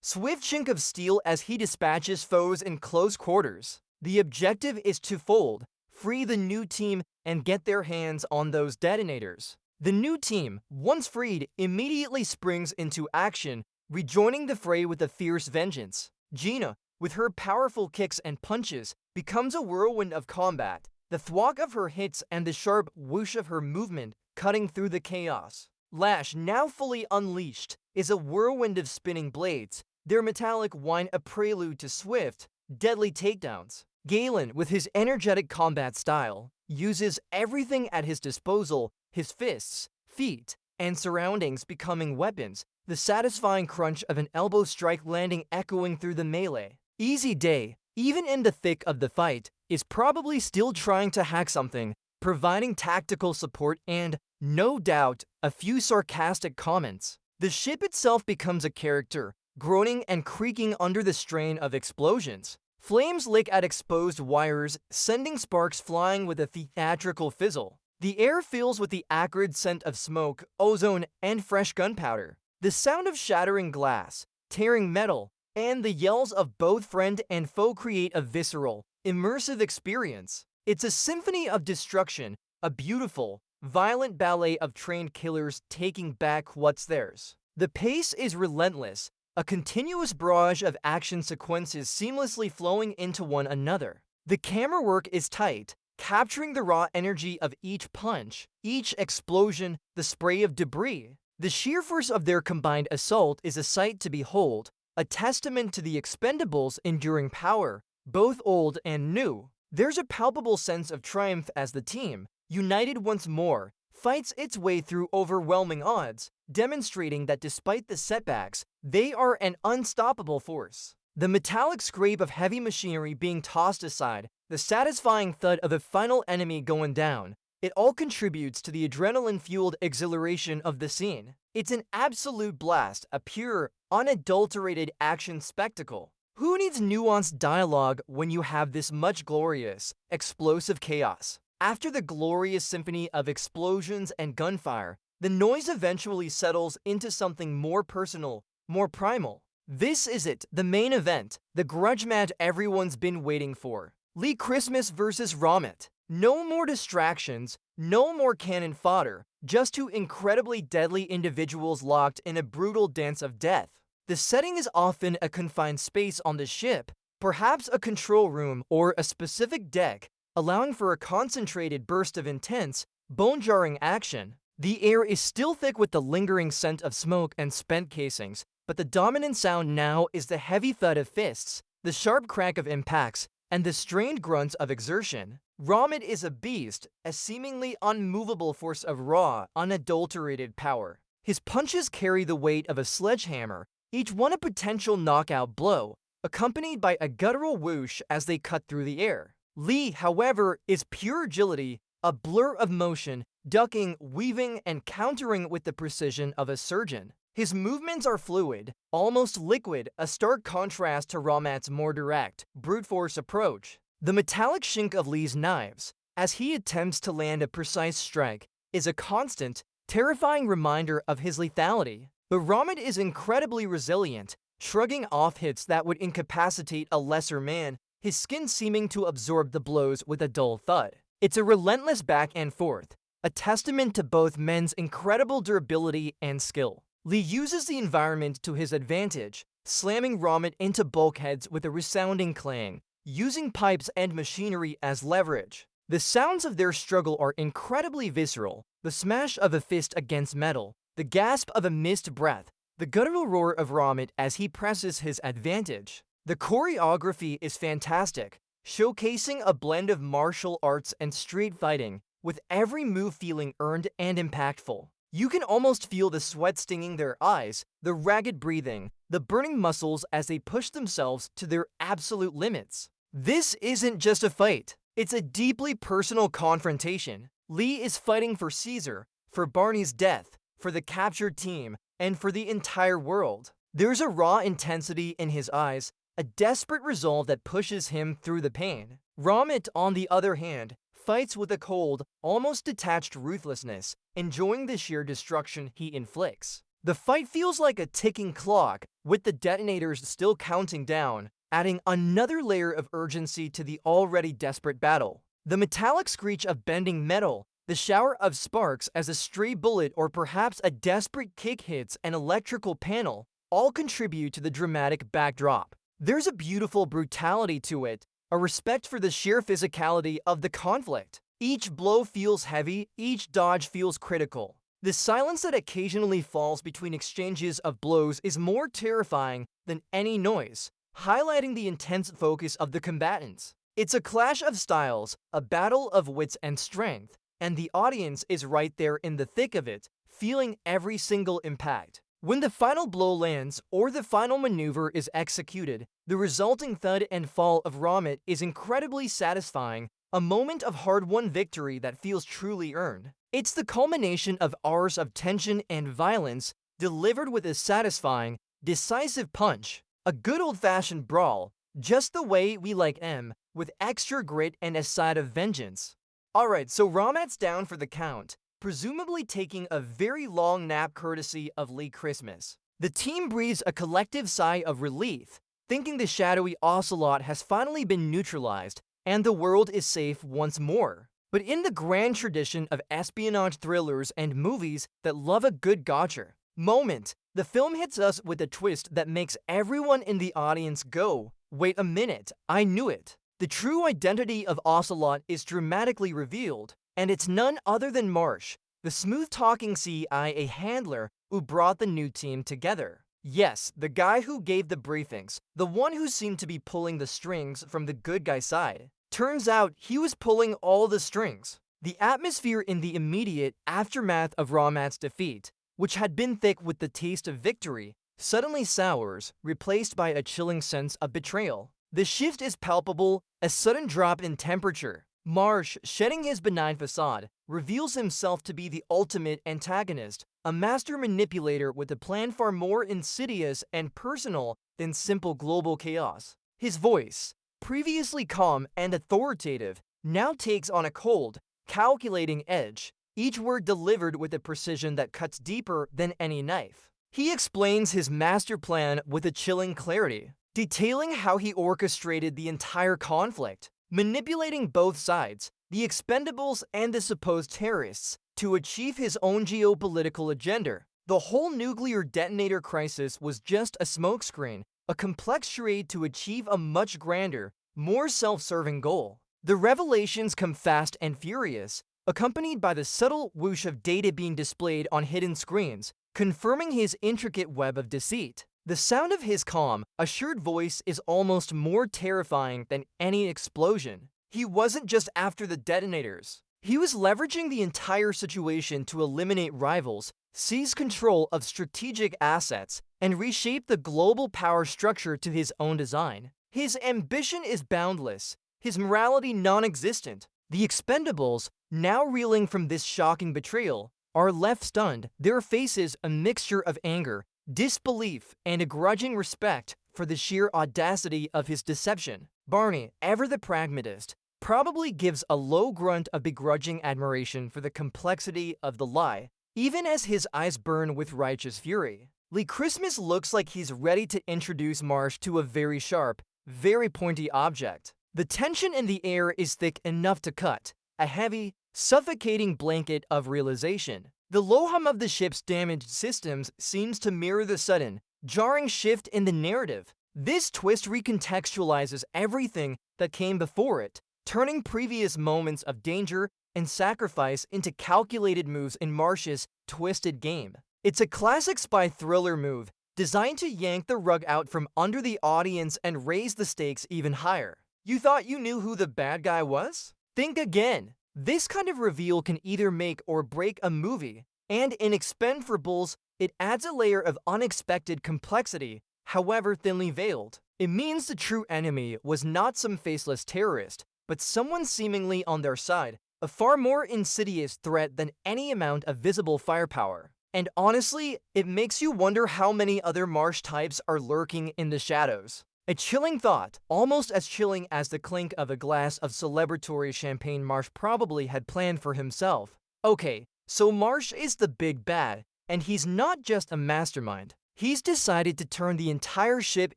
swift chink of steel as he dispatches foes in close quarters. The objective is twofold: free the new team and get their hands on those detonators. The new team, once freed, immediately springs into action, rejoining the fray with a fierce vengeance. Gina, with her powerful kicks and punches, becomes a whirlwind of combat, the thwack of her hits and the sharp whoosh of her movement cutting through the chaos. Lash, now fully unleashed, is a whirlwind of spinning blades, their metallic whine a prelude to swift, deadly takedowns. Galen, with his energetic combat style, uses everything at his disposal, his fists, feet, and surroundings becoming weapons, the satisfying crunch of an elbow strike landing echoing through the melee. Easy Day, even in the thick of the fight, is probably still trying to hack something, providing tactical support and, no doubt, a few sarcastic comments. The ship itself becomes a character, groaning and creaking under the strain of explosions. Flames lick at exposed wires, sending sparks flying with a theatrical fizzle. The air fills with the acrid scent of smoke, ozone, and fresh gunpowder. The sound of shattering glass, tearing metal, and the yells of both friend and foe create a visceral, immersive experience. It's a symphony of destruction, a beautiful, violent ballet of trained killers taking back what's theirs. The pace is relentless, a continuous barrage of action sequences seamlessly flowing into one another. The camera work is tight, capturing the raw energy of each punch, each explosion, the spray of debris. The sheer force of their combined assault is a sight to behold, a testament to the Expendables' enduring power, both old and new. There's a palpable sense of triumph as the team, united once more, fights its way through overwhelming odds, demonstrating that despite the setbacks, they are an unstoppable force. The metallic scrape of heavy machinery being tossed aside, the satisfying thud of a final enemy going down, it all contributes to the adrenaline-fueled exhilaration of the scene. It's an absolute blast, a pure, unadulterated action spectacle. Who needs nuanced dialogue when you have this much glorious, explosive chaos? After the glorious symphony of explosions and gunfire, the noise eventually settles into something more personal, more primal. This is it, the main event, the grudge match everyone's been waiting for. Lee Christmas versus Romet. No more distractions, no more cannon fodder, just two incredibly deadly individuals locked in a brutal dance of death. The setting is often a confined space on the ship, perhaps a control room or a specific deck, allowing for a concentrated burst of intense, bone-jarring action. The air is still thick with the lingering scent of smoke and spent casings, but the dominant sound now is the heavy thud of fists, the sharp crack of impacts, and the strained grunts of exertion. Romet is a beast, a seemingly unmovable force of raw, unadulterated power. His punches carry the weight of a sledgehammer, each one a potential knockout blow, accompanied by a guttural whoosh as they cut through the air. Lee, however, is pure agility, a blur of motion, ducking, weaving, and countering with the precision of a surgeon. His movements are fluid, almost liquid, a stark contrast to Romet's more direct, brute force approach. The metallic shink of Lee's knives, as he attempts to land a precise strike, is a constant, terrifying reminder of his lethality. But Romet is incredibly resilient, shrugging off hits that would incapacitate a lesser man, his skin seeming to absorb the blows with a dull thud. It's a relentless back and forth, a testament to both men's incredible durability and skill. Lee uses the environment to his advantage, slamming Romet into bulkheads with a resounding clang, using pipes and machinery as leverage. The sounds of their struggle are incredibly visceral, the smash of a fist against metal, the gasp of a missed breath, the guttural roar of Romet as he presses his advantage. The choreography is fantastic, showcasing a blend of martial arts and street fighting, with every move feeling earned and impactful. You can almost feel the sweat stinging their eyes, the ragged breathing, the burning muscles as they push themselves to their absolute limits. This isn't just a fight, it's a deeply personal confrontation. Lee is fighting for Caesar, for Barney's death, for the captured team, and for the entire world. There's a raw intensity in his eyes, a desperate resolve that pushes him through the pain. Ramit, on the other hand, fights with a cold, almost detached ruthlessness, enjoying the sheer destruction he inflicts. The fight feels like a ticking clock, with the detonators still counting down, adding another layer of urgency to the already desperate battle. The metallic screech of bending metal, the shower of sparks as a stray bullet or perhaps a desperate kick hits an electrical panel, all contribute to the dramatic backdrop. There's a beautiful brutality to it, a respect for the sheer physicality of the conflict. Each blow feels heavy, each dodge feels critical. The silence that occasionally falls between exchanges of blows is more terrifying than any noise, highlighting the intense focus of the combatants. It's a clash of styles, a battle of wits and strength, and the audience is right there in the thick of it, feeling every single impact. When the final blow lands or the final maneuver is executed, the resulting thud and fall of Ramit is incredibly satisfying, a moment of hard-won victory that feels truly earned. It's the culmination of hours of tension and violence delivered with a satisfying, decisive punch. A good old-fashioned brawl, just the way we like them, with extra grit and a side of vengeance. Alright, so Ramit's down for the count, presumably taking a very long nap courtesy of Lee Christmas. The team breathes a collective sigh of relief, thinking the shadowy ocelot has finally been neutralized and the world is safe once more. But in the grand tradition of espionage thrillers and movies that love a good gotcha moment, the film hits us with a twist that makes everyone in the audience go, "Wait a minute, I knew it." The true identity of Ocelot is dramatically revealed, and it's none other than Marsh, the smooth-talking CIA handler who brought the new team together. Yes, the guy who gave the briefings, the one who seemed to be pulling the strings from the good guy side. Turns out he was pulling all the strings. The atmosphere in the immediate aftermath of Ramit's defeat, which had been thick with the taste of victory, suddenly sours, replaced by a chilling sense of betrayal. The shift is palpable, a sudden drop in temperature. Marsh, shedding his benign facade, reveals himself to be the ultimate antagonist, a master manipulator with a plan far more insidious and personal than simple global chaos. His voice, previously calm and authoritative, now takes on a cold, calculating edge, each word delivered with a precision that cuts deeper than any knife. He explains his master plan with a chilling clarity, detailing how he orchestrated the entire conflict, manipulating both sides, the Expendables and the supposed terrorists, to achieve his own geopolitical agenda. The whole nuclear detonator crisis was just a smokescreen, a complex charade to achieve a much grander, more self-serving goal. The revelations come fast and furious, accompanied by the subtle whoosh of data being displayed on hidden screens, confirming his intricate web of deceit. The sound of his calm, assured voice is almost more terrifying than any explosion. He wasn't just after the detonators. He was leveraging the entire situation to eliminate rivals, seize control of strategic assets, and reshape the global power structure to his own design. His ambition is boundless, his morality non-existent. The Expendables, now reeling from this shocking betrayal, are left stunned, their faces a mixture of anger, disbelief, and a grudging respect for the sheer audacity of his deception. Barney, ever the pragmatist, probably gives a low grunt of begrudging admiration for the complexity of the lie, even as his eyes burn with righteous fury. Lee Christmas looks like he's ready to introduce Marsh to a very sharp, very pointy object. The tension in the air is thick enough to cut, a heavy, suffocating blanket of realization. The low hum of the ship's damaged systems seems to mirror the sudden, jarring shift in the narrative. This twist recontextualizes everything that came before it, turning previous moments of danger and sacrifice into calculated moves in Marsh's twisted game. It's a classic spy thriller move, designed to yank the rug out from under the audience and raise the stakes even higher. You thought you knew who the bad guy was? Think again. This kind of reveal can either make or break a movie, and in Expendables, it adds a layer of unexpected complexity, however thinly veiled. It means the true enemy was not some faceless terrorist, but someone seemingly on their side, a far more insidious threat than any amount of visible firepower. And honestly, it makes you wonder how many other Marsh types are lurking in the shadows. A chilling thought, almost as chilling as the clink of a glass of celebratory champagne Marsh probably had planned for himself. Okay, so Marsh is the big bad, and he's not just a mastermind. He's decided to turn the entire ship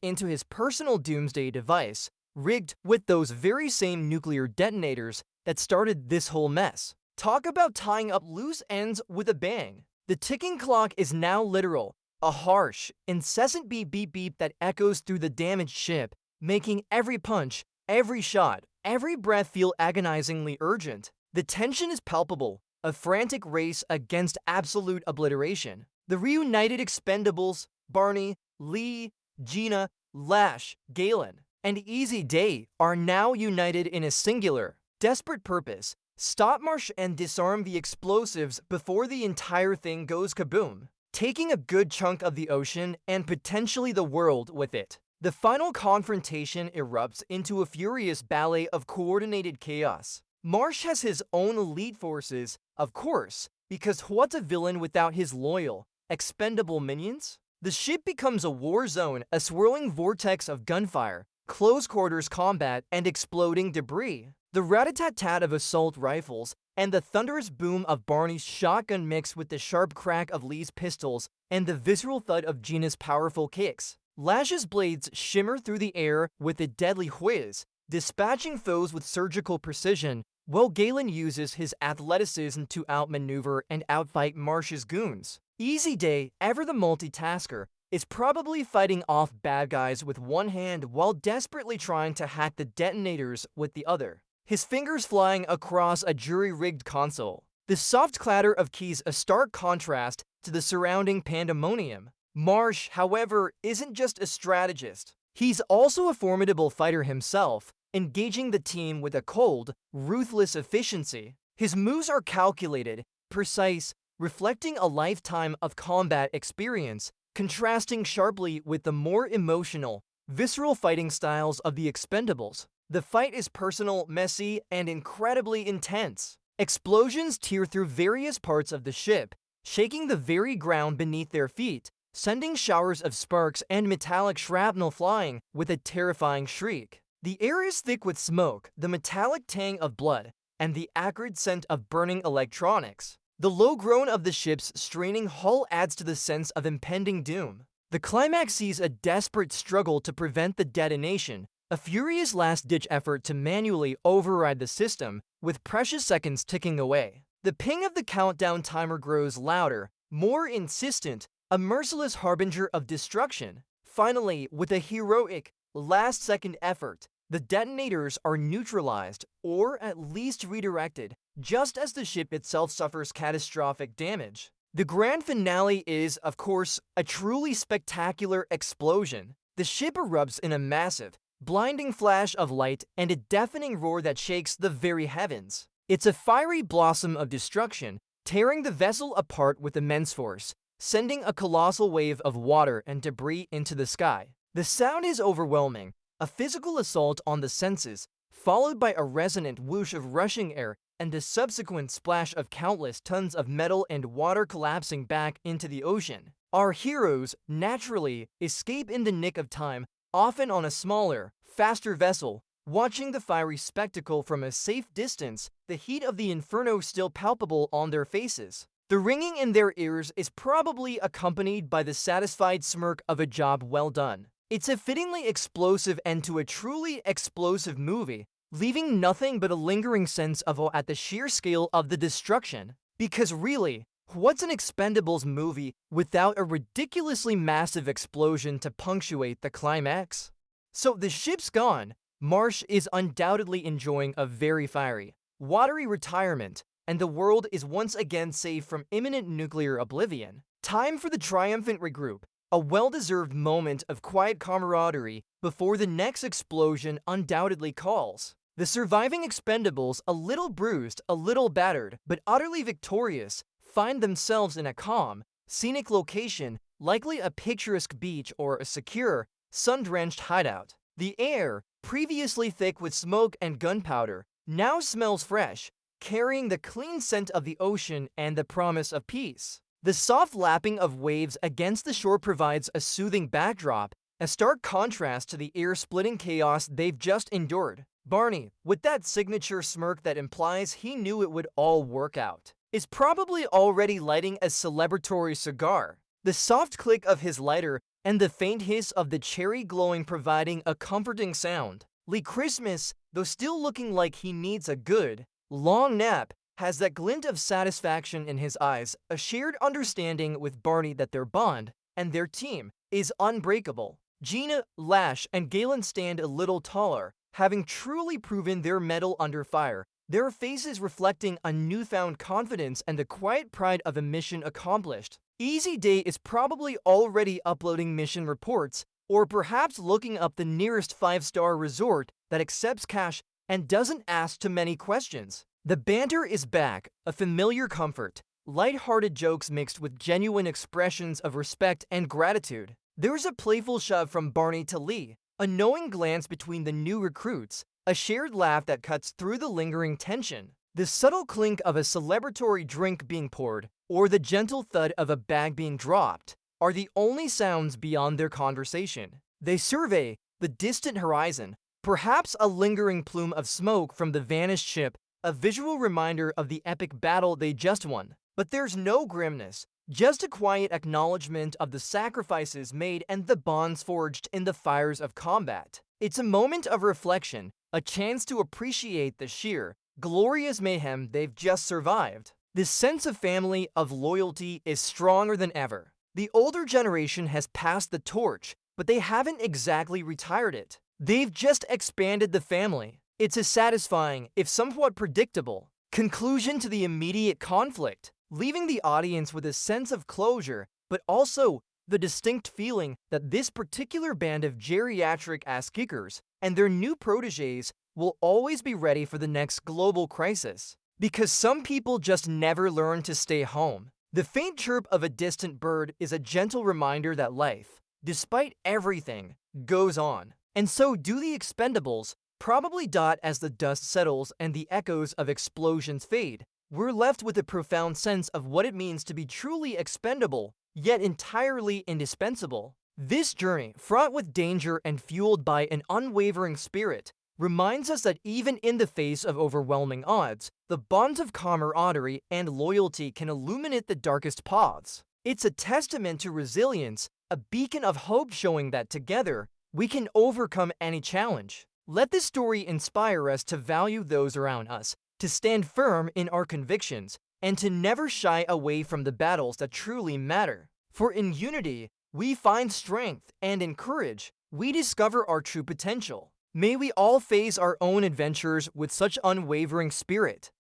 into his personal doomsday device, rigged with those very same nuclear detonators that started this whole mess. Talk about tying up loose ends with a bang. The ticking clock is now literal, a harsh, incessant beep beep beep that echoes through the damaged ship, making every punch, every shot, every breath feel agonizingly urgent. The tension is palpable, a frantic race against absolute obliteration. The reunited Expendables, Barney, Lee, Gina, Lash, Galen, and Easy Day are now united in a singular, desperate purpose: stop Marsh and disarm the explosives before the entire thing goes kaboom, taking a good chunk of the ocean and potentially the world with it. The final confrontation erupts into a furious ballet of coordinated chaos. Marsh has his own elite forces, of course, because what's a villain without his loyal, expendable minions? The ship becomes a war zone, a swirling vortex of gunfire, close quarters combat, and exploding debris. The rat-a-tat-tat of assault rifles and the thunderous boom of Barney's shotgun mixed with the sharp crack of Lee's pistols and the visceral thud of Gina's powerful kicks. Lash's blades shimmer through the air with a deadly whiz, dispatching foes with surgical precision, while Galen uses his athleticism to outmaneuver and outfight Marsh's goons. Easy Day, ever the multitasker, is probably fighting off bad guys with one hand while desperately trying to hack the detonators with the other, his fingers flying across a jury-rigged console. The soft clatter of keys a stark contrast to the surrounding pandemonium. Marsh, however, isn't just a strategist. He's also a formidable fighter himself, engaging the team with a cold, ruthless efficiency. His moves are calculated, precise, reflecting a lifetime of combat experience, contrasting sharply with the more emotional, visceral fighting styles of the Expendables. The fight is personal, messy, and incredibly intense. Explosions tear through various parts of the ship, shaking the very ground beneath their feet, sending showers of sparks and metallic shrapnel flying with a terrifying shriek. The air is thick with smoke, the metallic tang of blood, and the acrid scent of burning electronics. The low groan of the ship's straining hull adds to the sense of impending doom. The climax sees a desperate struggle to prevent the detonation, a furious last-ditch effort to manually override the system, with precious seconds ticking away. The ping of the countdown timer grows louder, more insistent, a merciless harbinger of destruction. Finally, with a heroic, last-second effort, the detonators are neutralized, or at least redirected, just as the ship itself suffers catastrophic damage. The grand finale is, of course, a truly spectacular explosion. The ship erupts in a massive, blinding flash of light and a deafening roar that shakes the very heavens. It's a fiery blossom of destruction, tearing the vessel apart with immense force, sending a colossal wave of water and debris into the sky. The sound is overwhelming, a physical assault on the senses, followed by a resonant whoosh of rushing air and a subsequent splash of countless tons of metal and water collapsing back into the ocean. Our heroes, naturally, escape in the nick of time, often on a smaller, faster vessel, watching the fiery spectacle from a safe distance, the heat of the inferno still palpable on their faces. The ringing in their ears is probably accompanied by the satisfied smirk of a job well done. It's a fittingly explosive end to a truly explosive movie, leaving nothing but a lingering sense of awe at the sheer scale of the destruction. Because really, what's an Expendables movie without a ridiculously massive explosion to punctuate the climax? So the ship's gone. Marsh is undoubtedly enjoying a very fiery, watery retirement, and the world is once again safe from imminent nuclear oblivion. Time for the triumphant regroup, a well-deserved moment of quiet camaraderie before the next explosion undoubtedly calls. The surviving Expendables, a little bruised, a little battered, but utterly victorious, find themselves in a calm, scenic location, likely a picturesque beach or a secure, sun-drenched hideout. The air, previously thick with smoke and gunpowder, now smells fresh, carrying the clean scent of the ocean and the promise of peace. The soft lapping of waves against the shore provides a soothing backdrop, a stark contrast to the ear-splitting chaos they've just endured. Barney, with that signature smirk that implies he knew it would all work out, is probably already lighting a celebratory cigar. The soft click of his lighter and the faint hiss of the cherry glowing providing a comforting sound. Lee Christmas, though still looking like he needs a good, long nap, has that glint of satisfaction in his eyes, a shared understanding with Barney that their bond and their team is unbreakable. Gina, Lash, and Galen stand a little taller, having truly proven their mettle under fire, their faces reflecting a newfound confidence and the quiet pride of a mission accomplished. Easy Day is probably already uploading mission reports, or perhaps looking up the nearest 5-star resort that accepts cash and doesn't ask too many questions. The banter is back, a familiar comfort, light-hearted jokes mixed with genuine expressions of respect and gratitude. There's a playful shove from Barney to Lee, a knowing glance between the new recruits, a shared laugh that cuts through the lingering tension. The subtle clink of a celebratory drink being poured, or the gentle thud of a bag being dropped, are the only sounds beyond their conversation. They survey the distant horizon, perhaps a lingering plume of smoke from the vanished ship, a visual reminder of the epic battle they just won. But there's no grimness, just a quiet acknowledgement of the sacrifices made and the bonds forged in the fires of combat. It's a moment of reflection, a chance to appreciate the sheer, glorious mayhem they've just survived. This sense of family, of loyalty, is stronger than ever. The older generation has passed the torch, but they haven't exactly retired it. They've just expanded the family. It's a satisfying, if somewhat predictable, conclusion to the immediate conflict, leaving the audience with a sense of closure, but also the distinct feeling that this particular band of geriatric ass-kickers and their new protégés will always be ready for the next global crisis. Because some people just never learn to stay home. The faint chirp of a distant bird is a gentle reminder that life, despite everything, goes on. And so do the Expendables, probably as the dust settles and the echoes of explosions fade. We're left with a profound sense of what it means to be truly expendable, yet entirely indispensable. This journey, fraught with danger and fueled by an unwavering spirit, reminds us that even in the face of overwhelming odds, the bonds of camaraderie and loyalty can illuminate the darkest paths. It's a testament to resilience, a beacon of hope showing that together, we can overcome any challenge. Let this story inspire us to value those around us, to stand firm in our convictions, and to never shy away from the battles that truly matter. For in unity, we find strength, and in courage, we discover our true potential. May we all face our own adventures with such unwavering spirit.